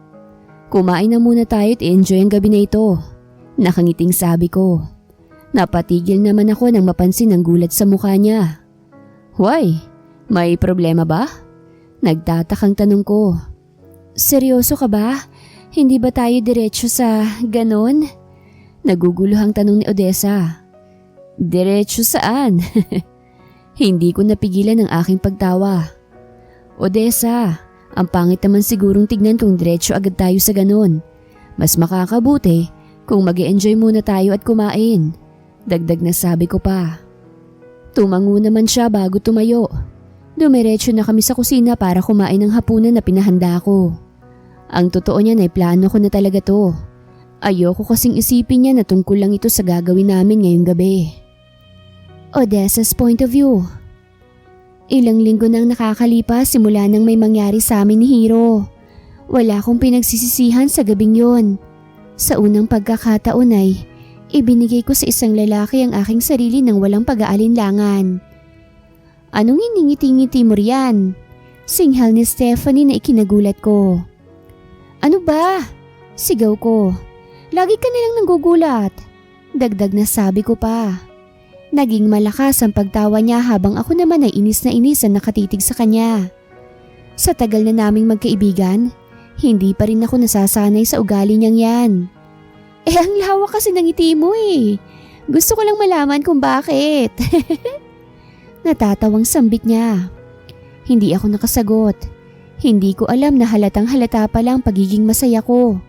A: Kumain na muna tayo at enjoy ang gabi na ito. Nakangiting sabi ko. Napatigil naman ako nang mapansin ang gulat sa mukha niya. Why? May problema ba? Nagtatakang tanong ko. Seryoso ka ba? Hindi ba tayo diretso sa ganon? Naguguluhang tanong ni Odessa. Diretso saan? Hindi ko napigilan ang aking pagtawa. Odessa, ang pangit naman sigurong tignan kung diretso agad tayo sa ganon. Mas makakabuti kung mag-e-enjoy muna tayo at kumain. Dagdag na sabi ko pa. Tumango naman siya bago tumayo. Dumiretso na kami sa kusina para kumain ng hapunan na pinahanda ko. Ang totoo niyan ay plano ko na talaga to. Ayoko kasing isipin niya na tungkol lang ito sa gagawin namin ngayong gabi. Odessa's point of view. Ilang linggo nang nakakalipas simula nang may mangyari sa amin ni Hiro. Wala akong pinagsisisihan sa gabing yon. Sa unang pagkakataon ay ibinigay ko sa isang lalaki ang aking sarili ng walang pag-aalinlangan. Anong iningiti-ngiti mo riyan? Singhal ni Stephanie na ikinagulat ko. Ano ba? Sigaw ko. Lagi ka nilang nanggugulat. Dagdag na sabi ko pa. Naging malakas ang pagtawa niya habang ako naman ay inis na nakatitig sa kanya. Sa tagal na naming magkaibigan, hindi pa rin ako nasasanay sa ugali niyang yan. Ang lawak kasi ng ngiti mo eh. Gusto ko lang malaman kung bakit. Natatawang sambit niya. Hindi ako nakasagot. Hindi ko alam na halatang halata pa lang pagiging masaya ko.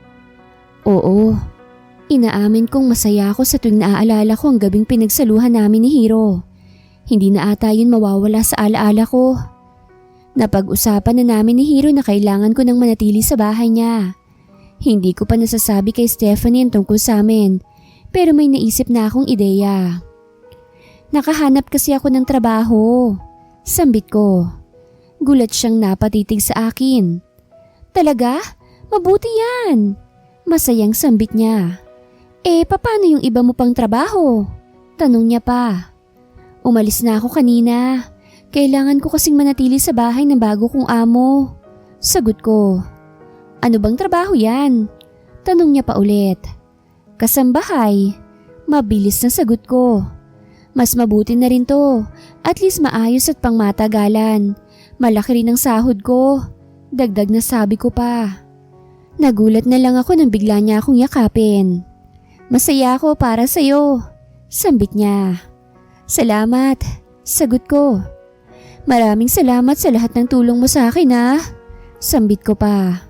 A: Oo, inaamin kong masaya ako sa tuwing naaalala ko ang gabing pinagsaluhan namin ni Hiro. Hindi na ata yun mawawala sa alaala ko. Napag-usapan na namin ni Hiro na kailangan ko nang manatili sa bahay niya. Hindi ko pa nasasabi kay Stephanie ang tungkol sa amin, pero may naisip na akong ideya. Nakahanap kasi ako ng trabaho. Sambit ko. Gulat siyang napatitig sa akin. Talaga? Mabuti yan. Masayang sambit niya. Paano yung iba mo pang trabaho? Tanong niya pa. Umalis na ako kanina. Kailangan ko kasing manatili sa bahay ng bago kong amo. Sagot ko. Ano bang trabaho yan? Tanong niya pa ulit. Kasambahay. Mabilis na sagot ko. Mas mabuti na rin to. At least maayos at pangmatagalan. Malaki rin ang sahod ko. Dagdag na sabi ko pa. Nagulat na lang ako nang bigla niya akong yakapin. Masaya ako para sa'yo. Sambit niya. Salamat. Sagot ko. Maraming salamat sa lahat ng tulong mo sa akin ha. Sambit ko pa.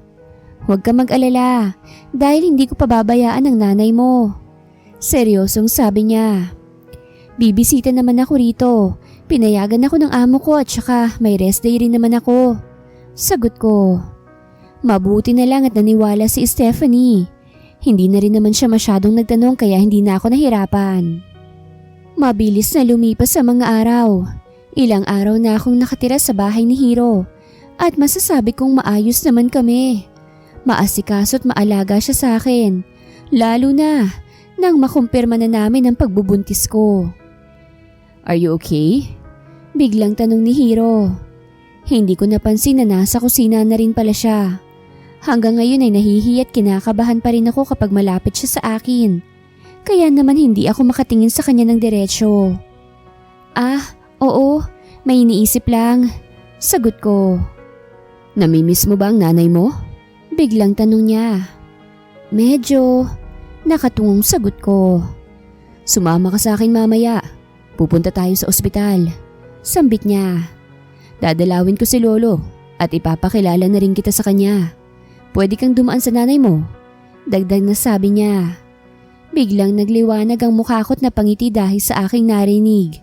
A: Huwag ka mag-alala dahil hindi ko pababayaan ang nanay mo. Seryosong sabi niya. Bibisita naman ako rito. Pinayagan ako ng amo ko at saka may rest day rin naman ako. Sagot ko. Mabuti na lang at naniwala si Stephanie. Hindi na rin naman siya masyadong nagtanong kaya hindi na ako nahirapan. Mabilis na lumipas sa mga araw. Ilang araw na akong nakatira sa bahay ni Hiro at masasabi kong maayos naman kami. Maasikaso at maalaga siya sa akin, lalo na nang makumpirma na namin ang pagbubuntis ko. Are you okay? Biglang tanong ni Hiro. Hindi ko napansin na nasa kusina na rin pala siya. Hanggang ngayon ay nahihiya at kinakabahan pa rin ako kapag malapit siya sa akin. Kaya naman hindi ako makatingin sa kanya ng diretsyo. Oo, may iniisip lang. Sagot ko. Namimiss mo ba ang nanay mo? Biglang tanong niya. Medyo. Nakatungong sagot ko. Sumama ka sa akin mamaya. Pupunta tayo sa ospital. Sambit niya. Dadalawin ko si Lolo at ipapakilala na rin kita sa kanya. Pwede kang dumaan sa nanay mo. Dagdag na sabi niya. Biglang nagliwanag ang mukha ko't napangiti dahil sa aking narinig.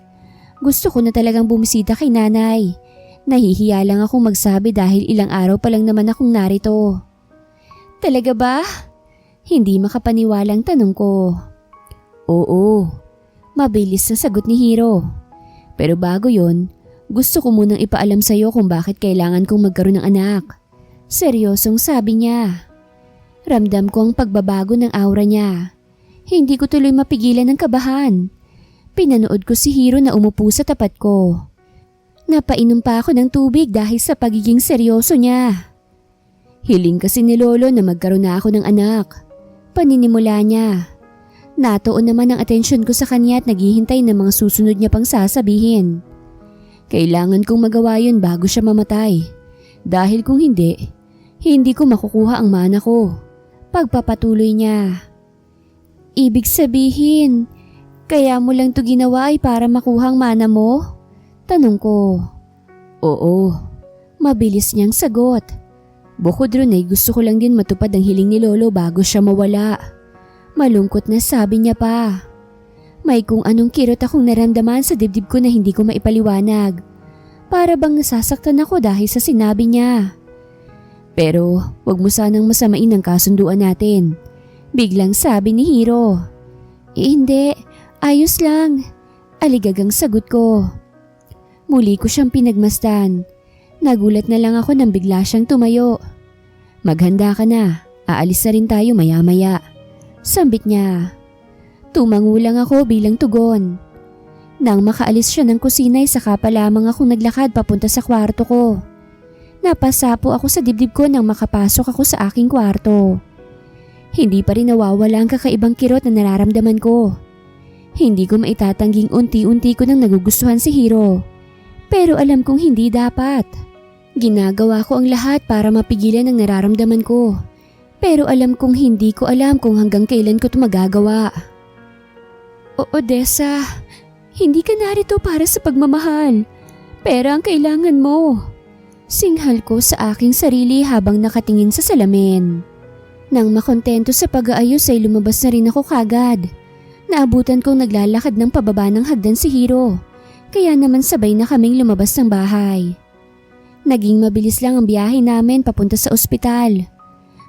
A: Gusto ko na talagang bumisita kay nanay. Nahihiya lang akong magsabi dahil ilang araw pa lang naman akong narito. Talaga ba? Hindi makapaniwalang tanong ko. Oo, mabilis na sagot ni Hiro. Pero bago yon, gusto ko munang ipaalam sa'yo kung bakit kailangan kong magkaroon ng anak. Seryosong sabi niya. Ramdam ko ang pagbabago ng aura niya. Hindi ko tuloy mapigilan ng kabahan. Pinanood ko si Hiro na umupo sa tapat ko. Napainom pa ako ng tubig dahil sa pagiging seryoso niya. Hiling kasi ni Lolo na magkaroon na ako ng anak. Paninimula niya. Natuon naman ang atensyon ko sa kanya at naghihintay ng mga susunod niya pang sasabihin. Kailangan kong magawa yun bago siya mamatay. Dahil kung hindi, hindi ko makukuha ang mana ko. Pagpapatuloy niya. Ibig sabihin, kaya mo lang to ginawa ay para makuha ang mana mo? Tanong ko. Oo, mabilis niyang sagot. Bukod ron ay gusto ko lang din matupad ang hiling ni Lolo bago siya mawala. Malungkot na sabi niya pa. May kung anong kirot akong naramdaman sa dibdib ko na hindi ko maipaliwanag. Para bang nasasaktan ako dahil sa sinabi niya. Pero wag mo sanang masamain ang kasunduan natin. Biglang sabi ni Hiro. Hindi, ayos lang. Aligagang sagot ko. Muli ko siyang pinagmasdan. Nagulat na lang ako nang bigla siyang tumayo. Maghanda ka na, aalis na rin tayo maya-maya. Sambit niya. Tumango lang ako bilang tugon. Nang makaalis siya ng kusina ay saka pa lamang akong naglakad papunta sa kwarto ko. Napasapo ako sa dibdib ko nang makapasok ako sa aking kwarto. Hindi pa rin nawawala ang kakaibang kirot na nararamdaman ko. Hindi ko maitatangging unti-unti ko nang nagugustuhan si Hiro. Pero alam kong hindi dapat. Ginagawa ko ang lahat para mapigilan ang nararamdaman ko. Pero alam kong hindi ko alam kung hanggang kailan ko ito magagawa. Odessa, hindi ka narito para sa pagmamahal. Pera ang kailangan mo. Singhal ko sa aking sarili habang nakatingin sa salamin. Nang makontento sa pag-aayos ay lumabas na rin ako kagad. Naabutan kong naglalakad ng pababa ng hagdan si Hiro. Kaya naman sabay na kaming lumabas ng bahay. Naging mabilis lang ang biyahe namin papunta sa ospital.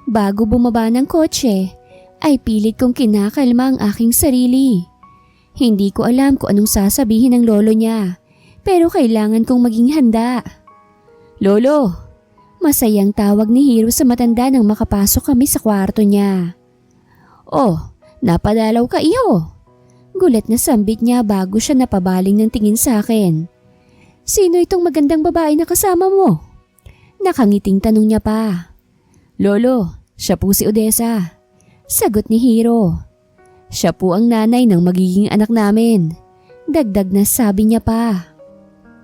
A: Bago bumaba ng kotse, ay pilit kong kinakalma ang aking sarili. Hindi ko alam kung anong sasabihin ng lolo niya, pero kailangan kong maging handa. Lolo, masayang tawag ni Hiro sa matanda nang makapasok kami sa kwarto niya. Oh, napadalaw ka iyo. Gulat na sambit niya bago siya napabaling ng tingin sa akin. Sino itong magandang babae na kasama mo? Nakangiting tanong niya pa. Lolo, siya po si Odessa. Sagot ni Hiro. Siya po ang nanay ng magiging anak namin. Dagdag na sabi niya pa.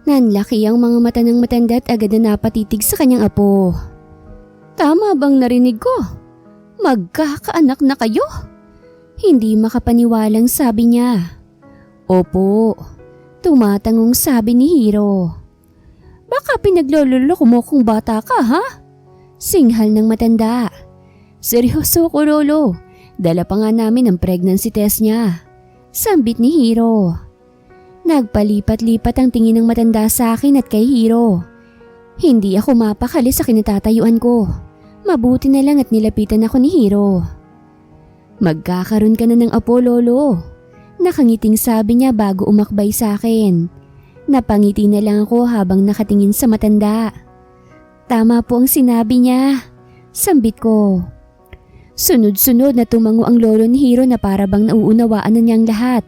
A: Nanlaki ang mga mata ng matanda at agad na napatitig sa kanyang apo. Tama bang narinig ko? Magkakaanak na kayo? Hindi makapaniwalang sabi niya. Opo, tumatangong sabi ni Hiro. Baka pinaglololoko mo kung bata ka ha? Singhal ng matanda. Seryoso ko lolo, dala pa nga namin ang pregnancy test niya. Sambit ni Hiro. Nagpalipat-lipat ang tingin ng matanda sa akin at kay Hiro. Hindi ako mapakali sa kinatatayuan ko. Mabuti na lang at nilapitan ako ni Hiro. Magkakaroon ka na ng apo, lolo. Nakangiting sabi niya bago umakbay sa akin. Napangiti na lang ako habang nakatingin sa matanda. Tama po ang sinabi niya. Sambit ko. Sunod-sunod na tumango ang lolo ni Hiro na para bang nauunawaan na niyang lahat.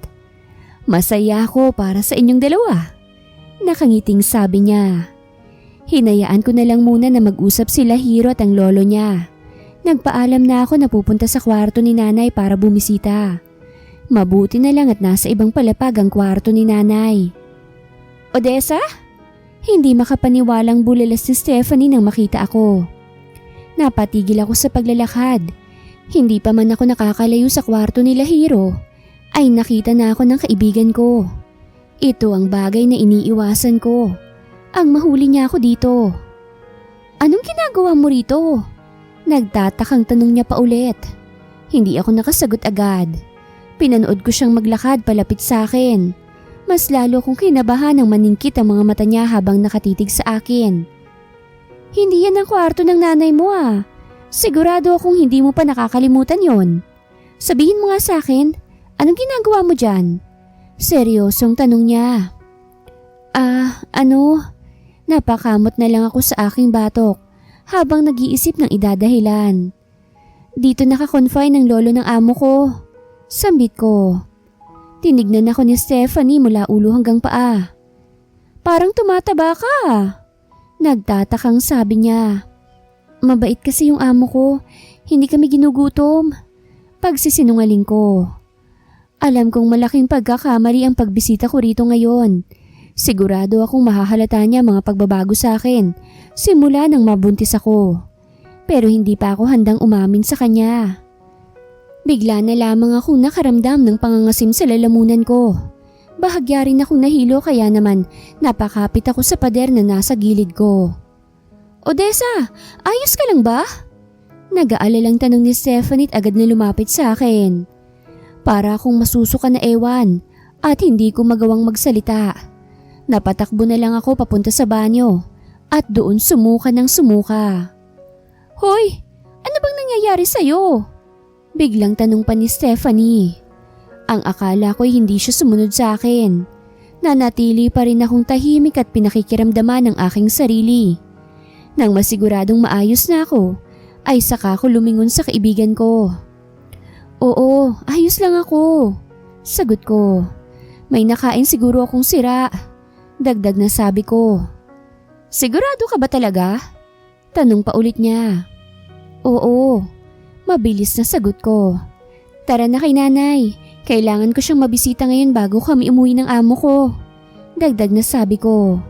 A: Masaya ako para sa inyong dalawa. Nakangiting sabi niya. Hinayaan ko na lang muna na mag-usap sila Hiro at ang lolo niya. Nagpaalam na ako na pupunta sa kwarto ni nanay para bumisita. Mabuti na lang at nasa ibang palapag ang kwarto ni nanay. Odessa? Hindi makapaniwalang bulalas si Stephanie nang makita ako. Napatigil ako sa paglalakad. Hindi pa man ako nakakalayo sa kwarto nila Hiro, ay nakita na ako ng kaibigan ko. Ito ang bagay na iniiwasan ko. Ang mahuli niya ako dito. Anong ginagawa mo rito? Nagtatakang tanong niya pa ulit. Hindi ako nakasagot agad. Pinanood ko siyang maglakad palapit sa akin. Mas lalo kong kinabahan nang maningkit ang mga mata niya habang nakatitig sa akin. Hindi yan ang kwarto ng nanay mo ah. Sigurado akong hindi mo pa nakakalimutan yon. Sabihin mo nga sa akin, anong ginagawa mo dyan? Seryosong tanong niya. Napakamot na lang ako sa aking batok habang nag-iisip ng idadahilan. Dito nakakonfine ng lolo ng amo ko. Sambit ko. Tinignan ako ni Stephanie mula ulo hanggang paa. Parang tumataba ka. Nagtatakang sabi niya. Mabait kasi yung amo ko. Hindi kami ginugutom. Pagsisinungaling ko. Alam kong malaking pagkakamali ang pagbisita ko rito ngayon. Sigurado akong mahahalata niya mga pagbabago sa akin simula nang mabuntis ako. Pero hindi pa ako handang umamin sa kanya. Bigla na lamang akong nakaramdam ng pangangasim sa lalamunan ko. Bahagya rin akong nahilo kaya naman napakapit ako sa pader na nasa gilid ko. Odessa, ayos ka lang ba? Nag-aalalang tanong ni Stephanie at agad na lumapit sa akin. Para akong masusuka na ewan at hindi ko magawang magsalita. Napatakbo na lang ako papunta sa banyo at doon sumuka ng sumuka. Hoy, ano bang nangyayari sa'yo? Biglang tanong pa ni Stephanie. Ang akala ko'y hindi siya sumunod sa akin. Nanatili pa rin akong tahimik at pinakikiramdaman ng aking sarili. Nang masiguradong maayos na ako, ay saka ko lumingon sa kaibigan ko. Oo, ayos lang ako. Sagot ko. May nakain siguro akong sira. Dagdag na sabi ko. Sigurado ka ba talaga? Tanong pa ulit niya. Oo, mabilis na sagot ko. Tara na kay nanay, kailangan ko siyang mabisita ngayon bago kami umuwi ng amo ko. Dagdag na sabi ko.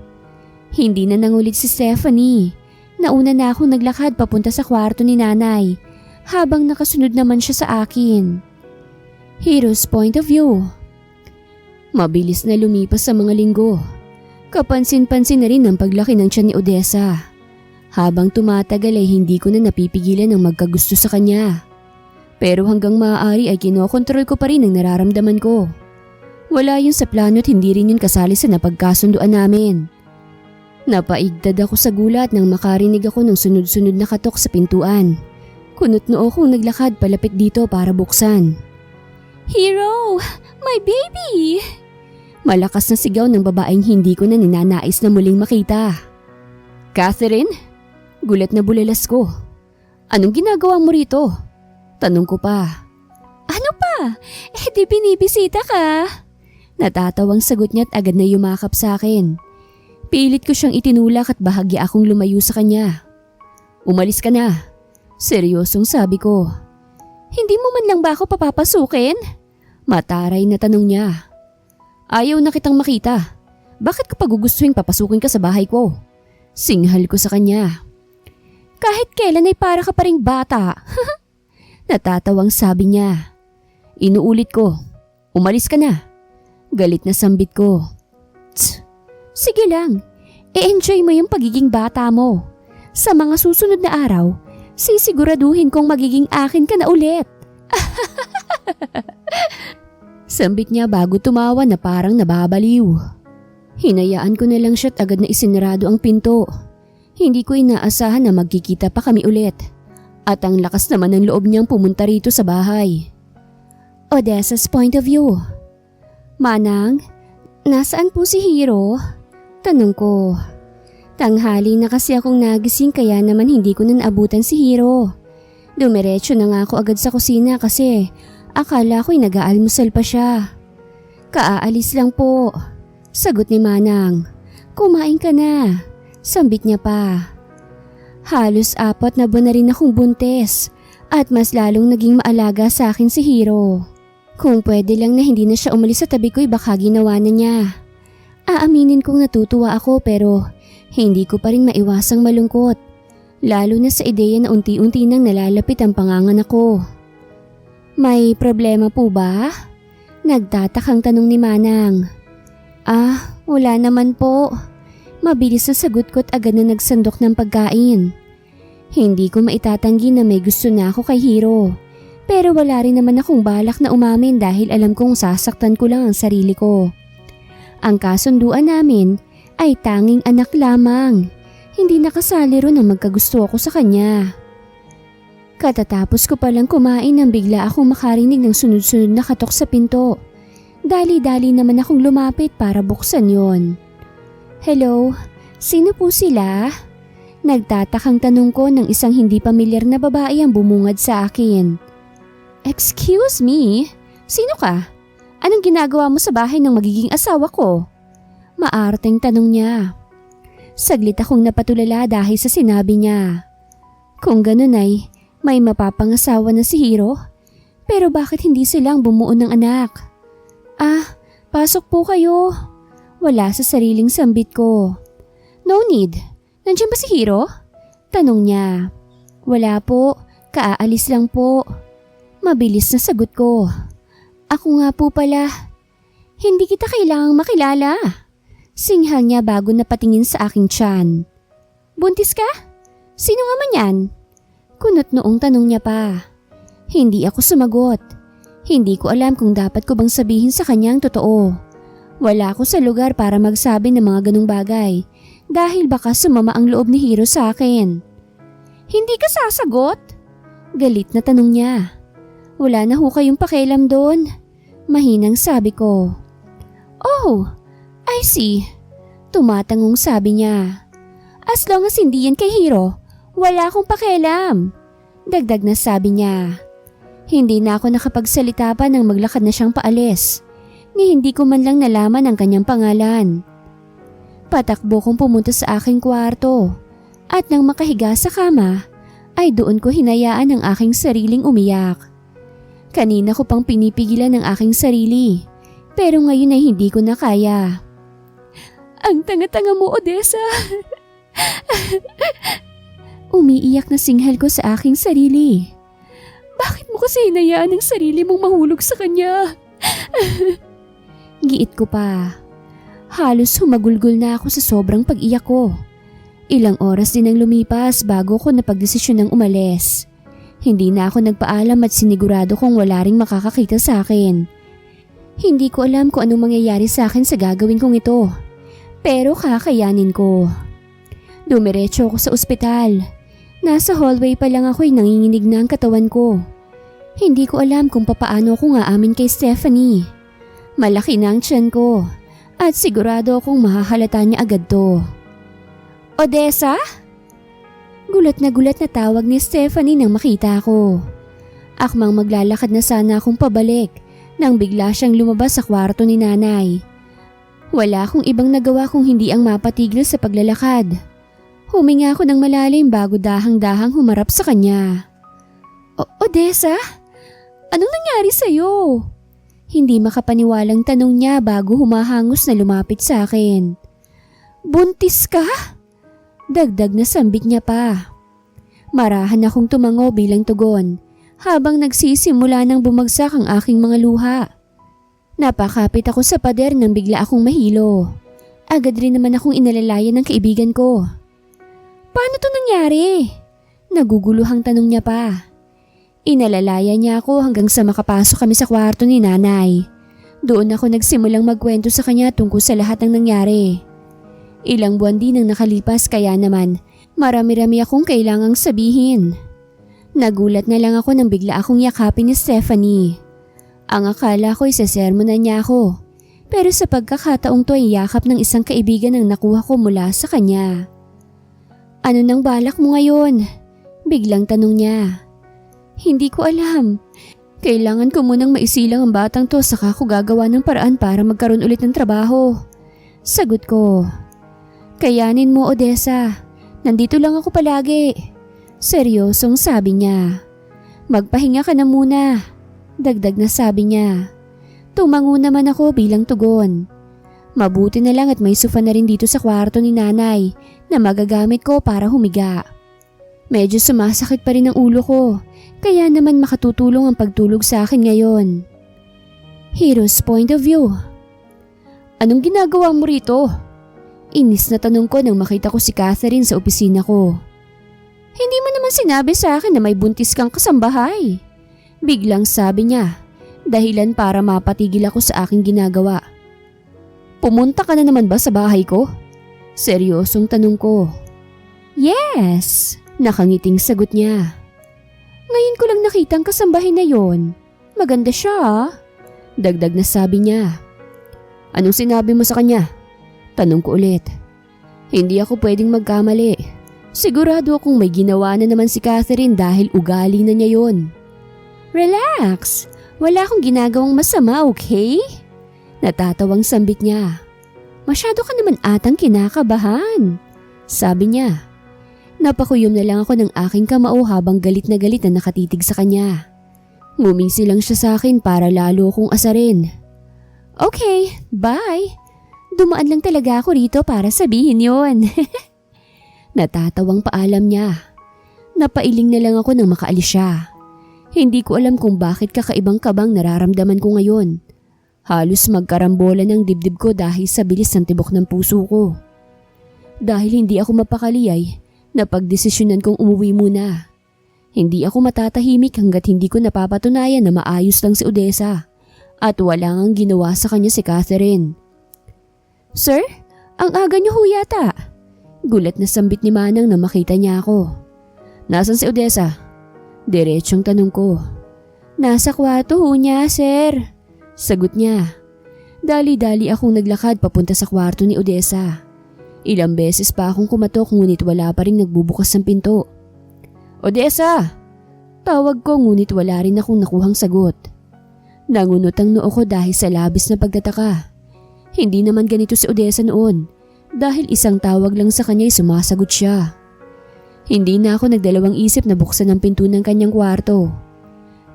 A: Hindi na nangulit si Stephanie. Nauna na akong naglakad papunta sa kwarto ni nanay habang nakasunod naman siya sa akin. Hiro's point of view. Mabilis na lumipas sa mga linggo. Kapansin-pansin na rin ang paglaki ng tiyan ni Odessa. Habang tumatagal ay hindi ko na napipigilan ang magkagusto sa kanya. Pero hanggang maaari ay kinokontrol ko pa rin ang nararamdaman ko. Wala yun sa plano at hindi rin yun kasali sa napagkasunduan namin. Napaigtad ako sa gulat nang makarinig ako ng sunod-sunod na katok sa pintuan. Kunot noo kong naglakad palapit dito para buksan. Hiro! My baby! Malakas na sigaw ng babaeng hindi ko na ninanais na muling makita. Catherine? Gulat na bulalas ko. Anong ginagawa mo rito? Tanong ko pa. Ano pa? Di binibisita ka? Natatawang sagot niya at agad na yumakap sa akin. Pilit ko siyang itinulak at bahagya akong lumayo sa kanya. Umalis ka na. Seryosong sabi ko. Hindi mo man lang ba ako papapasukin? Mataray na tanong niya. Ayaw na kitang makita. Bakit kapag gugustuhin papasukin ka sa bahay ko? Singhal ko sa kanya. Kahit kailan ay para ka pa ring bata. Natatawang sabi niya. Inuulit ko. Umalis ka na. Galit na sambit ko. Tsk, sige lang. I-enjoy mo yung pagiging bata mo. Sa mga susunod na araw, sisiguraduhin kong magiging akin ka na ulit. Sambit niya bago tumawa na parang nababaliw. Hinayaan ko na lang siya at agad na isinarado ang pinto. Hindi ko inaasahan na magkikita pa kami ulit. At ang lakas naman ng loob niyang pumunta rito sa bahay. Odessa's point of view. Manang, nasaan po si Hiro? Tanong ko. Tanghali na kasi akong nagising kaya naman hindi ko na naabutan si Hiro. Dumiretso na nga ako agad sa kusina kasi akala ko'y nag-aalmusal pa siya. Kaaalis lang po. Sagot ni Manang. Kumain ka na. Sambit niya pa. Halos 4 na buwan na rin akong buntis at mas lalong naging maalaga sa akin si Hiro. Kung pwede lang na hindi na siya umalis sa tabi ko'y baka ginawa na niya. Aaminin kong natutuwa ako pero Hindi ko pa rin maiwasang malungkot, lalo na sa ideya na unti-unti nang nalalapit ang panganganak ko. May problema po ba? Nagtatakang tanong ni Manang. Wala naman po. Mabilis na sagot ko't agad na nagsandok ng pagkain. Hindi ko maitatanggi na may gusto na ako kay Hiro. Pero wala rin naman akong balak na umamin dahil alam kong sasaktan ko lang ang sarili ko. Ang kasunduan namin ay tanging anak lamang. Hindi nakasali ron ang magkagusto ako sa kanya. Katatapos ko palang kumain nang bigla akong makarinig ng sunod-sunod na katok sa pinto. Dali-dali naman akong lumapit para buksan yon. Hello, sino po sila? Nagtatakang tanong ko ng isang hindi pamilyar na babae ang bumungad sa akin. Excuse me, sino ka? Anong ginagawa mo sa bahay ng magiging asawa ko? Maarteng tanong niya. Saglit akong napatulala dahil sa sinabi niya. Kung ganun ay may mapapangasawa na si Hiro, pero bakit hindi silang bumuo ng anak? Pasok po kayo. Wala sa sariling sambit ko. No need. Nandiyan ba si Hiro? Tanong niya. Wala po, kaalis lang po. Mabilis na sagot ko. Ako nga po pala. Hindi kita kailangang makilala. Singhal niya bago napatingin sa aking tiyan. Buntis ka? Sino nga man yan? Kunot noong tanong niya pa. Hindi ako sumagot. Hindi ko alam kung dapat ko bang sabihin sa kanya ang totoo. Wala ako sa lugar para magsabi ng mga ganung bagay dahil baka sumama ang loob ni Hiro sa akin. Hindi ka sasagot? Galit na tanong niya. Wala na ho kayong pakialam doon. Mahinang sabi ko. Oh, I see. Tumatangong sabi niya. As long as hindi yan kay Hiro, wala akong pakialam. Dagdag na sabi niya. Hindi na ako nakapagsalita pa nang maglakad na siyang paalis, ni hindi ko man lang nalaman ang kanyang pangalan. Patakbo kong pumunta sa aking kwarto at nang makahiga sa kama ay doon ko hinayaan ang aking sariling umiyak. Kanina ko pang pinipigilan ang aking sarili pero ngayon ay hindi ko na kaya. Ang tanga-tanga mo, Odessa! Umiiyak na singhal ko sa aking sarili. Bakit mo kasi hinayaan ang sarili mong mahulog sa kanya? Giit ko pa. Halos humagulgol na ako sa sobrang pag-iyak ko. Ilang oras din ang lumipas bago ko napagdesisyon ng umalis. Hindi na ako nagpaalam at sinigurado kong wala ring makakakita sa akin. Hindi ko alam kung anong mangyayari sa akin sa gagawin kong ito. Pero kakayanin ko. Dumiretso ako sa ospital. Nasa hallway pa lang ako'y nanginginig na ang katawan ko. Hindi ko alam kung papaano ako aamin kay Stephanie. Malaki na ang tiyan ko at sigurado akong mahahalata niya agad to. Odessa? Gulat na tawag ni Stephanie nang makita ko. Akmang maglalakad na sana akong pabalik nang bigla siyang lumabas sa kwarto ni nanay. Wala akong ibang nagawa kung hindi ang mapatigil sa paglalakad. Huminga ako ng malalim bago dahang-dahang humarap sa kanya. Odessa? Anong nangyari sa'yo? Hindi makapaniwalang tanong niya bago humahangos na lumapit sa akin. Buntis ka? Dagdag na sambit niya pa. Marahan akong tumango bilang tugon habang nagsisimula ng bumagsak ang aking mga luha. Napakapit ako sa pader nang bigla akong mahilo. Agad rin naman akong inalalayan ng kaibigan ko. Paano to nangyari? Naguguluhang tanong niya pa. Inalalaya niya ako hanggang sa makapasok kami sa kwarto ni nanay. Doon ako nagsimulang magkwento sa kanya tungkol sa lahat ng nangyari. Ilang buwan din ang nakalipas kaya naman marami-rami akong kailangang sabihin. Nagulat na lang ako nang bigla akong yakapin ni Stephanie. Ang akala ko isasermonan niya ako. Pero sa pagkakataong to ay yakap ng isang kaibigan ang nakuha ko mula sa kanya. Ano nang balak mo ngayon? Biglang tanong niya. Hindi ko alam. Kailangan ko munang maisilang ang batang to saka ko gagawa ng paraan para magkaroon ulit ng trabaho. Sagot ko. Kayanin mo, Odessa. Nandito lang ako palagi. Seryosong sabi niya. Magpahinga ka na muna. Dagdag na sabi niya. Tumango naman ako bilang tugon. Mabuti na lang at may sofa na rin dito sa kwarto ni nanay na magagamit ko para humiga. Medyo sumasakit pa rin ang ulo ko, kaya naman makatutulong ang pagtulog sa akin ngayon. Hero's point of view. Anong ginagawa mo rito? Inis na tanong ko nang makita ko si Catherine sa opisina ko. Hindi mo naman sinabi sa akin na may buntis kang kasambahay. Biglang sabi niya, dahilan para mapatigil ako sa aking ginagawa. Pumunta ka na naman ba sa bahay ko? Seryosong tanong ko. Yes, nakangiting sagot niya. Ngayon ko lang nakita ang kasambahay na yon. Maganda siya ah. Dagdag na sabi niya. Anong sinabi mo sa kanya? Tanong ko ulit. Hindi ako pwedeng magkamali. Sigurado akong may ginawa na naman si Catherine dahil ugali na niya yon. Relax, wala akong ginagawang masama, okay? Natatawang sambit niya. Masyado ka naman atang kinakabahan, sabi niya. Napakuyom na lang ako ng aking kamao habang galit na nakatitig sa kanya. Ngumisi lang siya sa akin para lalo akong asarin. Okay, bye. Dumaan lang talaga ako rito para sabihin yon. Natatawang paalam niya. Napailing na lang ako nang makaalis siya. Hindi ko alam kung bakit kakaibang kabang nararamdaman ko ngayon. Halos magkarambola ng dibdib ko dahil sa bilis ng tibok ng puso ko. Dahil hindi ako mapakali ay napagdesisyonan kong umuwi muna. Hindi ako matatahimik hanggat hindi ko napapatunayan na maayos lang si Odessa at wala ngang ginawa sa kanya si Catherine. Sir, ang aga niyo ho yata. Gulat na sambit ni Manang na makita niya ako. Nasaan si Odessa? Diretsong tanong ko. Nasa kwarto ho niya, sir. Sagot niya. Dali-dali akong naglakad papunta sa kwarto ni Odessa. Ilang beses pa akong kumatok ngunit wala pa rin nagbubukas ng pinto. Odessa! Tawag ko ngunit wala rin akong nakuhang sagot. Nangunot ang noo ko dahil sa labis na pagtataka. Hindi naman ganito si Odessa noon dahil isang tawag lang sa kanya ay sumasagot siya. Hindi na ako nagdalawang isip na buksan ang pinto ng kanyang kwarto.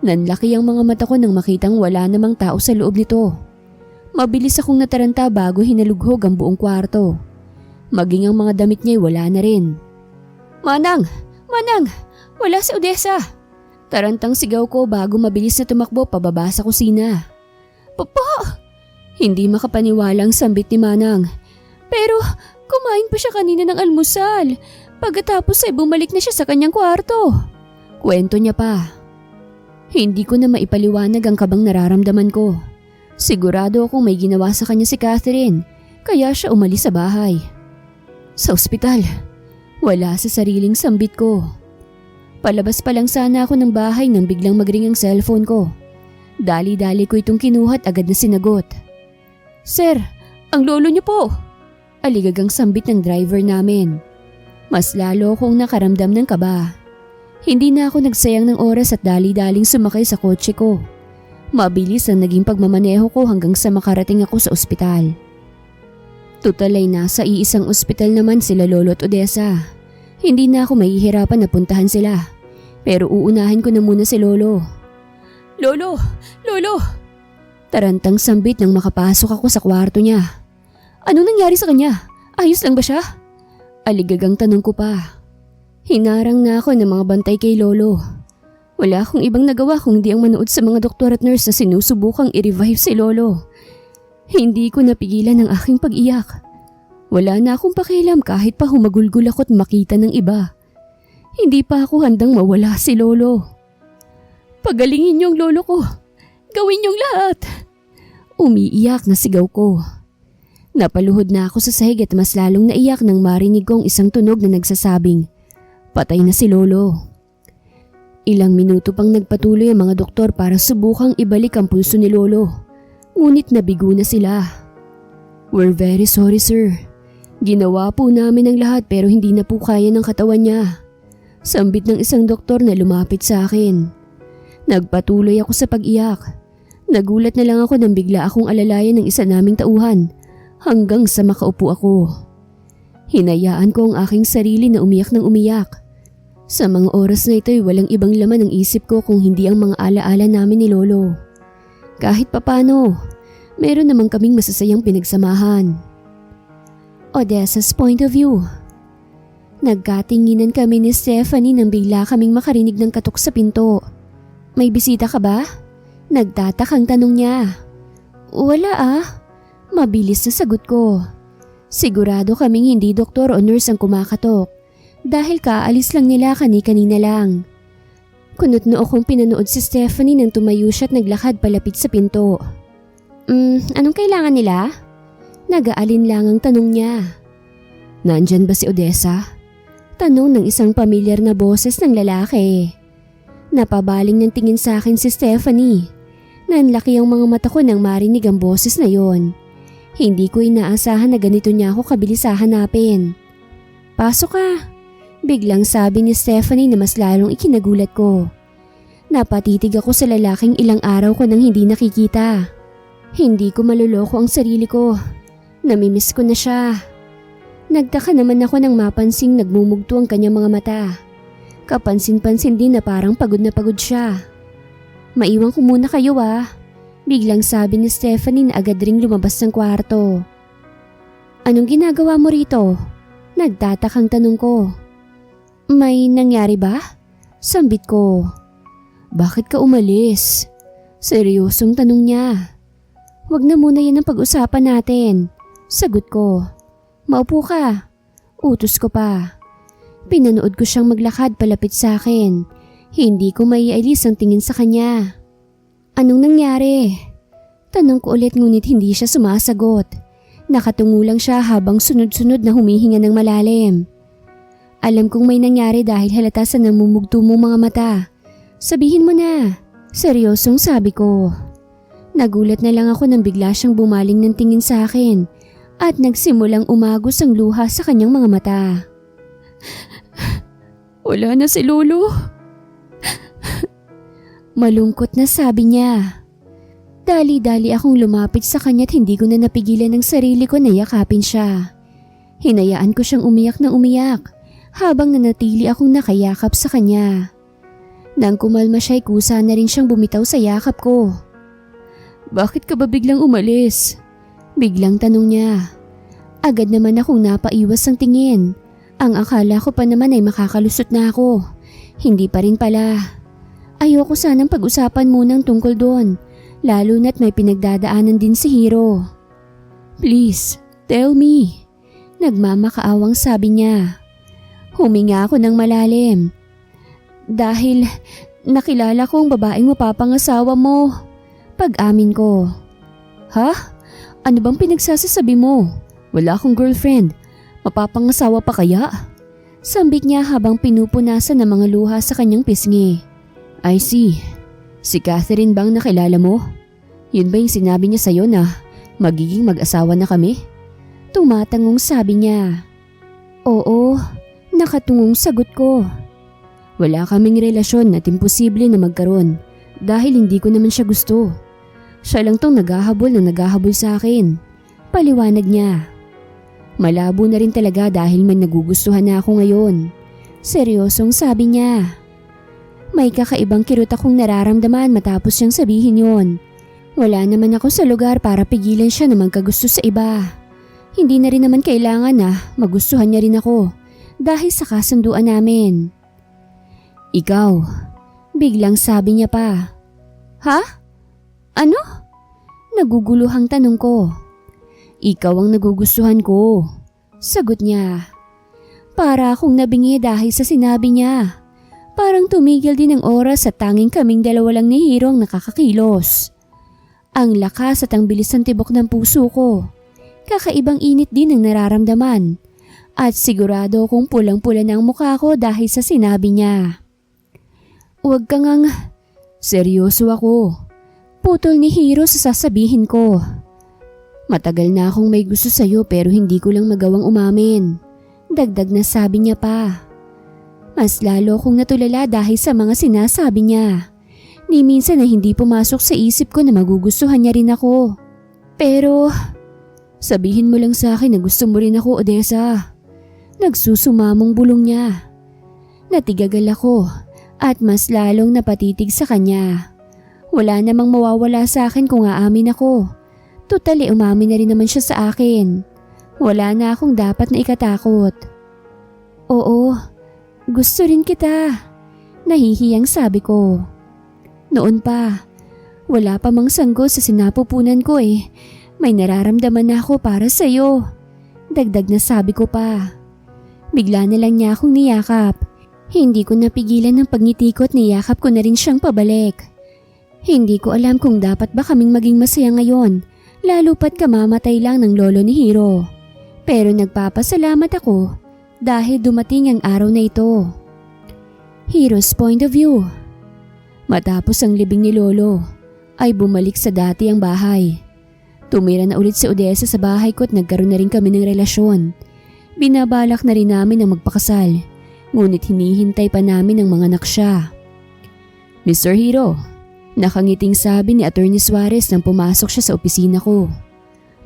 A: Nanlaki ang mga mata ko nang makitang wala namang tao sa loob nito. Mabilis akong nataranta bago hinalughog ang buong kwarto. Maging ang mga damit niya ay wala na rin. Manang! Manang! Wala si Odessa! Tarantang sigaw ko bago mabilis na tumakbo pababa sa kusina. Papa! Hindi makapaniwalang sambit ni Manang. Pero kumain pa siya kanina ng almusal. Pagkatapos ay bumalik na siya sa kanyang kwarto. Kwento niya pa. Hindi ko na maipaliwanag ang kabang nararamdaman ko. Sigurado akong may ginawa sa kanya si Catherine, kaya siya umalis sa bahay. Sa ospital, wala sa sariling sambit ko. Palabas pa lang sana ako ng bahay nang biglang magring ang cellphone ko. Dali-dali ko itong kinuha at agad na sinagot. Sir, ang lolo niyo po. Aligagang sambit ng driver namin. Mas lalo akong nakaramdam ng kaba. Hindi na ako nagsayang ng oras at dali-daling sumakay sa kotse ko. Mabilis ang naging pagmamaneho ko hanggang sa makarating ako sa ospital. Tutal ay nasa iisang ospital naman sila Lolo at Odessa. Hindi na ako mahihirapan na puntahan sila. Pero uunahin ko na muna si Lolo. Lolo! Lolo! Tarantang sambit nang makapasok ako sa kwarto niya. Anong nangyari sa kanya? Ayos lang ba siya? Aligagang tanong ko pa. Hinarang na ako ng mga bantay kay Lolo. Wala akong ibang nagawa kundi ang manood sa mga doktor at nurse na sinusubukang i-revive si Lolo. Hindi ko napigilan ang aking pag-iyak. Wala na akong pakialam kahit pa humagulgul ako at makita ng iba. Hindi pa ako handang mawala si Lolo. Pagalingin niyo ang lolo ko. Gawin niyong lahat. Umiiyak na sigaw ko. Napaluhod na ako sa sahig at mas lalong naiyak nang marinig kong isang tunog na nagsasabing, patay na si Lolo. Ilang minuto pang nagpatuloy ang mga doktor para subukang ibalik ang pulso ni Lolo. Ngunit nabigo na sila. We're very sorry, sir. Ginawa po namin ang lahat pero hindi na po kaya ng katawan niya. Sambit ng isang doktor na lumapit sa akin. Nagpatuloy ako sa pag-iyak. Nagulat na lang ako nang bigla akong alalayan ng isa naming tauhan hanggang sa makaupo ako. Hinayaan ko ang aking sarili na umiyak ng umiyak. Sa mga oras na ito'y walang ibang laman ang isip ko kung hindi ang mga alaala namin ni Lolo. Kahit papano, meron naman kaming masasayang pinagsamahan. Odessa's point of view. Nagkatinginan kami ni Stephanie nang bigla kaming makarinig ng katok sa pinto. May bisita ka ba? Nagtatakang tanong niya. Wala ah. Mabilis na sagot ko. Sigurado kaming hindi doktor o nurse ang kumakatok dahil kaalis lang nila kani-kanina lang. Kunot-noo kong pinanood si Stephanie nang tumayo siya at naglakad palapit sa pinto. Anong kailangan nila? Nag-aalin lang ang tanong niya. Nandyan ba si Odessa? Tanong ng isang pamilyar na boses ng lalaki. Napabaling ng tingin sa akin si Stephanie. Nanlaki ang mga mata ko nang marinig ang boses na yon. Hindi ko inaasahan na ganito niya ako kabilis hahanapin. Pasok ka. Biglang sabi ni Stephanie na mas lalong ikinagulat ko. Napatitig ako sa lalaking ilang araw ko nang hindi nakikita. Hindi ko maluloko ang sarili ko. Namimiss ko na siya. Nagtaka naman ako nang mapansing nagmumugto ang kanyang mga mata. Kapansin-pansin din na parang pagod na pagod siya. Maiwan ko muna kayo ah. Biglang sabi ni Stephanie na agad ring lumabas ng kwarto. Anong ginagawa mo rito? Nagtatakang tanong ko. May nangyari ba? Sambit ko. Bakit ka umalis? Seryosong tanong niya. Wag na muna yan ang pag-usapan natin. Sagot ko. Maupo ka. Utos ko pa. Pinanood ko siyang maglakad palapit sa akin. Hindi ko maialis ang tingin sa kanya. Anong nangyari? Tanong ko ulit ngunit hindi siya sumasagot. Nakatungo lang siya habang sunod-sunod na humihinga ng malalim. Alam kong may nangyari dahil halata sa namumugto mong mga mata. Sabihin mo na. Seryosong sabi ko. Nagulat na lang ako nang bigla siyang bumaling ng tingin sa akin at nagsimulang umagos ang luha sa kanyang mga mata. Wala na si Lolo. Malungkot na sabi niya. Dali-dali akong lumapit sa kanya at hindi ko na napigilan ang sarili ko na yakapin siya. Hinayaan ko siyang umiyak na umiyak habang nanatili akong nakayakap sa kanya. Nang kumalma siya'y kusa na rin siyang bumitaw sa yakap ko. Bakit ka ba biglang umalis? Biglang tanong niya. Agad naman akong napaiwas ang tingin. Ang akala ko pa naman ay makakalusot na ako. Hindi pa rin pala. Ayoko sanang pag-usapan munang tungkol doon, lalo na't may pinagdadaanan din si Hiro. Please, tell me. Nagmamakaawang sabi niya. Huminga ako ng malalim. Dahil nakilala ko ang babaeng mapapangasawa mo. Pag-amin ko. Ha? Ano bang pinagsasasabi mo? Wala akong girlfriend. Mapapangasawa pa kaya? Sambit niya habang pinupunasan ng mga luha sa kanyang pisngi. I see. Si Catherine bang nakilala mo? Yun ba yung sinabi niya sa'yo na magiging mag-asawa na kami? Tumatangong sabi niya. Oo, nakatungong sagot ko. Wala kaming relasyon at imposible na magkaroon dahil hindi ko naman siya gusto. Siya lang tong naghahabol na naghahabol sa akin. Paliwanag niya. Malabo na rin talaga dahil may nagugustuhan na ako ngayon. Seryosong sabi niya. May kakaibang kirot akong nararamdaman matapos siyang sabihin yon. Wala naman ako sa lugar para pigilan siya na magkagusto sa iba. Hindi na rin naman kailangan na magustuhan niya rin ako dahil sa kasunduan namin. Ikaw, biglang sabi niya pa. Ha? Ano? Naguguluhang tanong ko. Ikaw ang nagugustuhan ko. Sagot niya. Para akong nabingi dahil sa sinabi niya. Parang tumigil din ang oras at tanging kaming dalawa lang ni Hiro ang nakakakilos. Ang lakas at ang bilis ng tibok ng puso ko. Kakaibang init din ang nararamdaman. At sigurado kong pulang-pula na ang mukha ko dahil sa sinabi niya. Huwag kang seryoso ako. Putol ni Hiro sa sasabihin ko. Matagal na akong may gusto sa'yo pero hindi ko lang magawang umamin. Dagdag na sabi niya pa. Mas lalo akong natulala dahil sa mga sinasabi niya. Ni minsan na hindi pumasok sa isip ko na magugustuhan niya rin ako. Pero, sabihin mo lang sa akin na gusto mo rin ako, Odessa. Nagsusumamong bulong niya. Natigagal ako at mas lalong napatitig sa kanya. Wala namang mawawala sa akin kung aamin ako. Totally umamin na rin naman siya sa akin. Wala na akong dapat na ikatakot. Oo, gusto rin kita. Nahihiyang sabi ko. Noon pa, wala pa mang sanggol sa sinapupunan ko eh. May nararamdaman na ako para sa'yo. Dagdag na sabi ko pa. Bigla na lang niya akong niyakap. Hindi ko napigilan ng pagngiti ko at niyakap ko na rin siyang pabalik. Hindi ko alam kung dapat ba kaming maging masaya ngayon, lalo pat kamamatay lang ng lolo ni Hiro. Pero nagpapasalamat ako dahil dumating ang araw na ito. Hiro's point of view. Matapos ang libing ni lolo, ay bumalik sa dati ang bahay. Tumira na ulit si Odessa sa bahay ko at nagkaroon na rin kami ng relasyon. Binabalak na rin namin ang magpakasal, ngunit hinihintay pa namin ang mga anak siya. Mr. Hiro, nakangiting sabi ni Attorney Suarez nang pumasok siya sa opisina ko.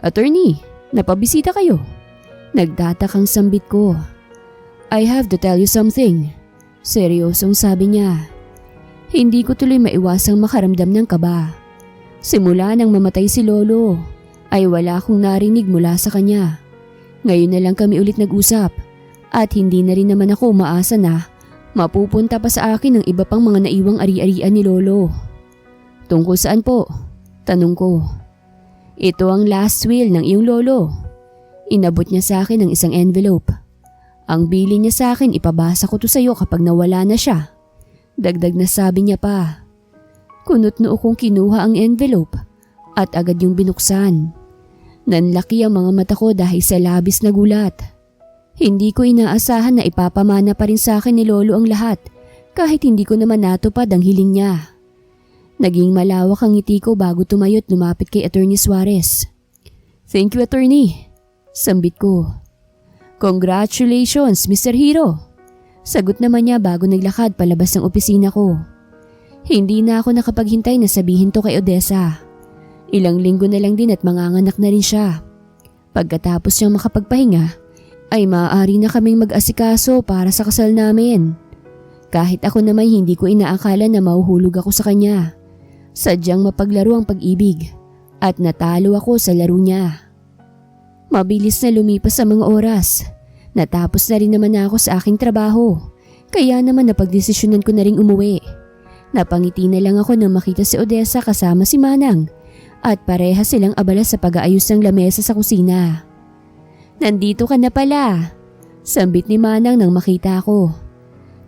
A: Attorney, napabisita kayo? Nagtatakang sambit ko. I have to tell you something. Seryosong sabi niya. Hindi ko tuloy maiwasang makaramdam ng kaba. Simula nang mamatay si lolo, ay wala akong narinig mula sa kanya. Ngayon na lang kami ulit nag-usap at hindi na rin naman ako umaasa na mapupunta pa sa akin ang iba pang mga naiwang ari-arian ni lolo. Tungkol saan po? Tanong ko. Ito ang last will ng iyong lolo. Inabot niya sa akin ang isang envelope. Ang bili niya sa akin, ipabasa ko to sa iyo kapag nawala na siya. Dagdag na sabi niya pa. Kunot-noo kong kinuha ang envelope at agad yung binuksan. Nanlaki ang mga mata ko dahil sa labis na gulat. Hindi ko inaasahan na ipapamana pa rin sa akin ni lolo ang lahat kahit hindi ko naman natupad ang hiling niya. Naging malawak ang ngiti ko bago tumayo at lumapit kay Attorney Suarez. Thank you, Attorney. Sambit ko. Congratulations, Mr. Hiro. Sagot naman niya bago naglakad palabas ng opisina ko. Hindi na ako nakapaghintay na sabihin to kay Odessa. Ilang linggo na lang din at manganganak na rin siya. Pagkatapos niyang makapagpahinga, ay maaari na kaming mag-asikaso para sa kasal namin. Kahit ako naman hindi ko inaakala na mahuhulog ako sa kanya. Sadyang mapaglaro ang pag-ibig at natalo ako sa laro niya. Mabilis na lumipas ang mga oras. Natapos na rin naman ako sa aking trabaho, kaya naman napagdesisyonan ko na ring umuwi. Napangiti na lang ako nang makita si Odessa kasama si Manang at pareha silang abala sa pag-aayos ng lamesa sa kusina. Nandito ka na pala, sambit ni Manang nang makita ako.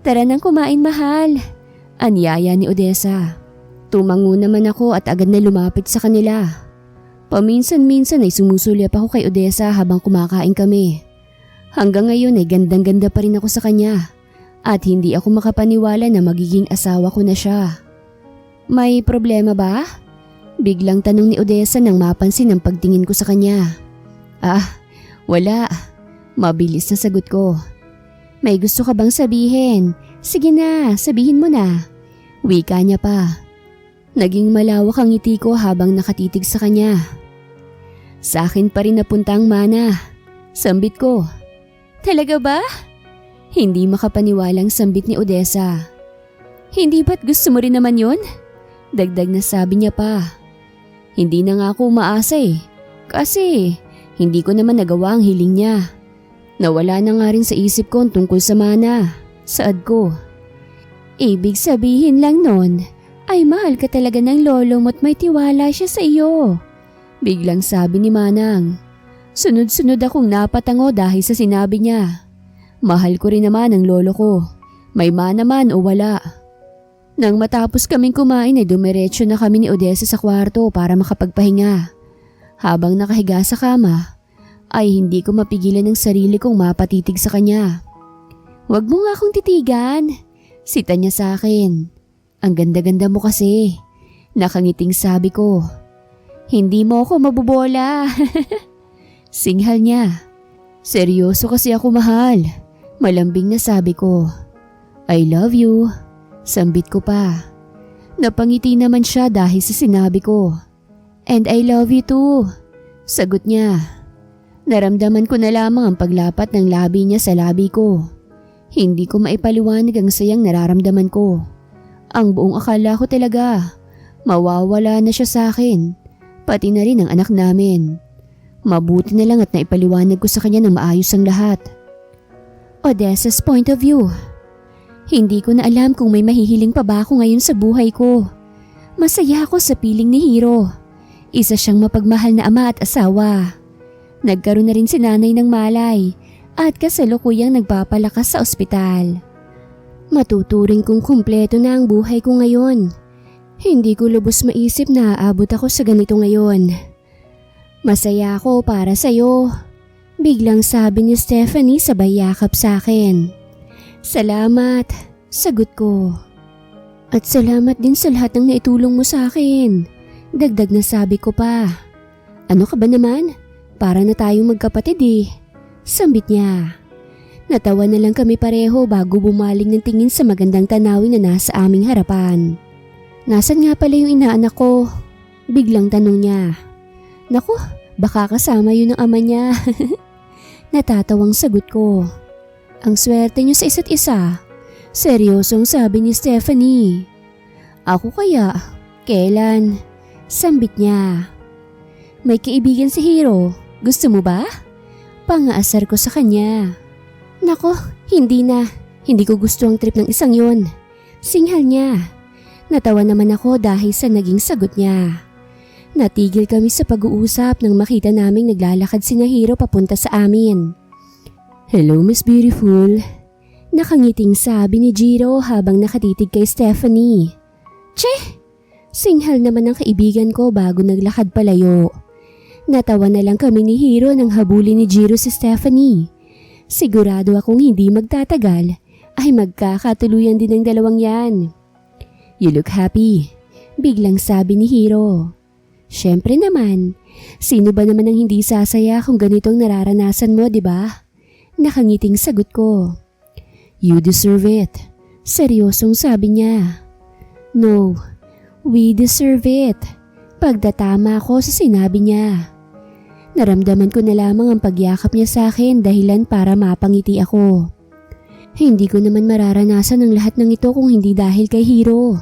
A: Tara nang kumain, mahal, anyaya ni Odessa. Tumango naman ako at agad na lumapit sa kanila. Paminsan-minsan ay sumusulyap ako kay Odessa habang kumakain kami. Hanggang ngayon ay gandang-ganda pa rin ako sa kanya at hindi ako makapaniwala na magiging asawa ko na siya. May problema ba? Biglang tanong ni Odessa nang mapansin ang pagtingin ko sa kanya. Wala. Mabilis na sagot ko. May gusto ka bang sabihin? Sige na, sabihin mo na. Wika niya pa. Naging malawak ang ngiti ko habang nakatitig sa kanya. Sa akin pa rin napunta ang mana. Sambit ko. Talaga ba? Hindi makapaniwalang sambit ni Odessa. Hindi ba't gusto mo rin naman yun? Dagdag na sabi niya pa. Hindi na nga ako umaasa kasi hindi ko naman nagawa ang hiling niya. Nawala na nga rin sa isip ko tungkol sa mana. Saad ko. Ibig sabihin lang nun ay mahal ka talaga ng lolo mo't may tiwala siya sa iyo. Biglang sabi ni Manang. Sunod-sunod akong napatango dahil sa sinabi niya. Mahal ko rin naman ang lolo ko. May mana man o wala. Nang matapos kaming kumain ay dumiretso na kami ni Odessa sa kwarto para makapagpahinga. Habang nakahiga sa kama, ay hindi ko mapigilan ng sarili kong mapatitig sa kanya. Huwag mo nga akong titigan, sita niya sa akin. Ang ganda-ganda mo kasi, nakangiting sabi ko. Hindi mo ako mabubola. Singhal niya. Seryoso kasi ako, mahal. Malambing na sabi ko. I love you. Sambit ko pa. Napangiti naman siya dahil sa sinabi ko. And I love you too. Sagot niya. Naramdaman ko na lamang ang paglapat ng labi niya sa labi ko. Hindi ko maipaliwanag ang sayang nararamdaman ko. Ang buong akala ko talaga, mawawala na siya sa akin. Pati na rin ang anak namin. Mabuti na lang at naipaliwanag ko sa kanya ng maayos ang lahat. Odessa's point of view. Hindi ko na alam kung may mahihiling pa ba ako ngayon sa buhay ko. Masaya ako sa piling ni Hiro. Isa siyang mapagmahal na ama at asawa. Nagkaroon na rin si nanay ng malay at kasalukuyang nagpapalakas sa ospital. Matuturing kong kumpleto na ang buhay ko ngayon. Hindi ko lubos maisip na aabot ako sa ganito ngayon. Masaya ako para sa'yo. Biglang sabi ni Stephanie sabay yakap sa akin. Salamat, sagot ko. At salamat din sa lahat ng naitulong mo sa akin. Dagdag na sabi ko pa. Ano ka ba naman? Para na tayong magkapatid eh. Sambit niya. Natawa na lang kami pareho bago bumaling ng tingin sa magandang tanawin na nasa aming harapan. Nasaan nga pala yung inaanak ko? Biglang tanong niya. Naku, baka kasama yun ng ama niya. Natatawang sagot ko. Ang swerte niyo sa isa't isa. Seryosong sabi ni Stephanie. Ako kaya? Kailan? Sambit niya. May kaibigan si Hiro. Gusto mo ba? Pangaasar ko sa kanya. Nako, hindi na. Hindi ko gusto ang trip ng isang yon. Singhal niya. Natawa naman ako dahil sa naging sagot niya. Natigil kami sa pag-uusap nang makita naming naglalakad si Hiro papunta sa amin. Hello, Miss Beautiful. Nakangiting sabi ni Jiro habang nakatitig kay Stephanie. Che! Singhal naman ang kaibigan ko bago naglakad palayo. Natawa na lang kami ni Hiro nang habulin ni Jiro si Stephanie. Sigurado akong hindi magtatagal ay magkakatuluyan din ang dalawang yan. You look happy, biglang sabi ni Hiro. Siyempre naman, sino ba naman ang hindi sasaya kung ganitong nararanasan mo, di ba? Nakangiting sagot ko. You deserve it, seryosong sabi niya. No, we deserve it. Pagdatama ako sa sinabi niya. Naramdaman ko na lamang ang pagyakap niya sa akin dahilan para mapangiti ako. Hindi ko naman mararanasan ang lahat ng ito kung hindi dahil kay Hiro.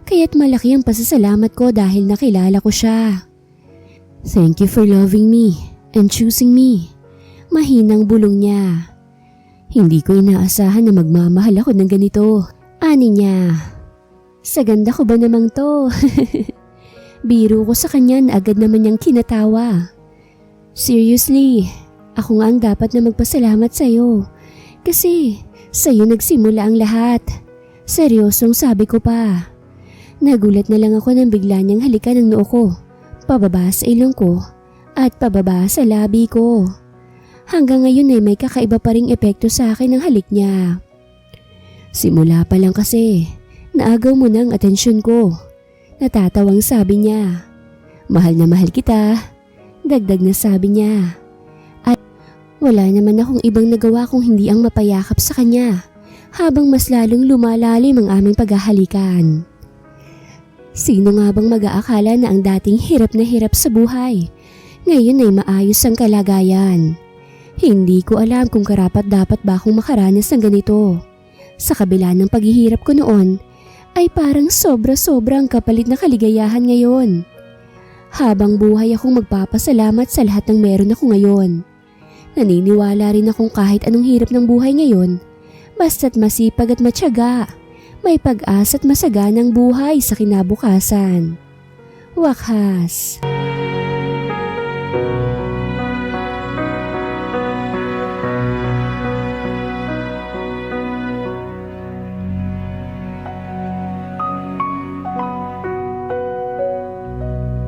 A: Kaya't malaki ang pasasalamat ko dahil nakilala ko siya. Thank you for loving me and choosing me. Mahinang bulong niya. Hindi ko inaasahan na magmamahal ako ng ganito. Ani niya. Sa ganda ko ba namang to? Biro ko sa kanya na agad naman niyang kinatawa. Seriously, ako nga ang dapat na magpasalamat sa'yo. Kasi sa'yo nagsimula ang lahat. Seryosong sabi ko pa. Nagulat na lang ako nang bigla niyang halikan ang noo ko, pababa sa ilong ko at pababa sa labi ko. Hanggang ngayon ay may kakaiba pa ring epekto sa akin ang halik niya. Simula pa lang kasi, naagaw mo ng atensyon ko. Natatawang sabi niya. Mahal na mahal kita, dagdag na sabi niya. At wala naman akong ibang nagawa kung hindi ang mapayakap sa kanya habang mas lalong lumalalim ang aming paghahalikan. Sino nga bang mag-aakala na ang dating hirap na hirap sa buhay, ngayon ay maayos ang kalagayan? Hindi ko alam kung karapat-dapat ba akong makaranas ng ganito. Sa kabila ng paghihirap ko noon, ay parang sobra-sobra ang kapalit na kaligayahan ngayon. Habang buhay akong magpapasalamat sa lahat ng meron ako ngayon. Naniniwala rin akong kahit anong hirap ng buhay ngayon, basta't masipag at matyaga, may pag-asa at masaganang buhay sa kinabukasan. Wakas.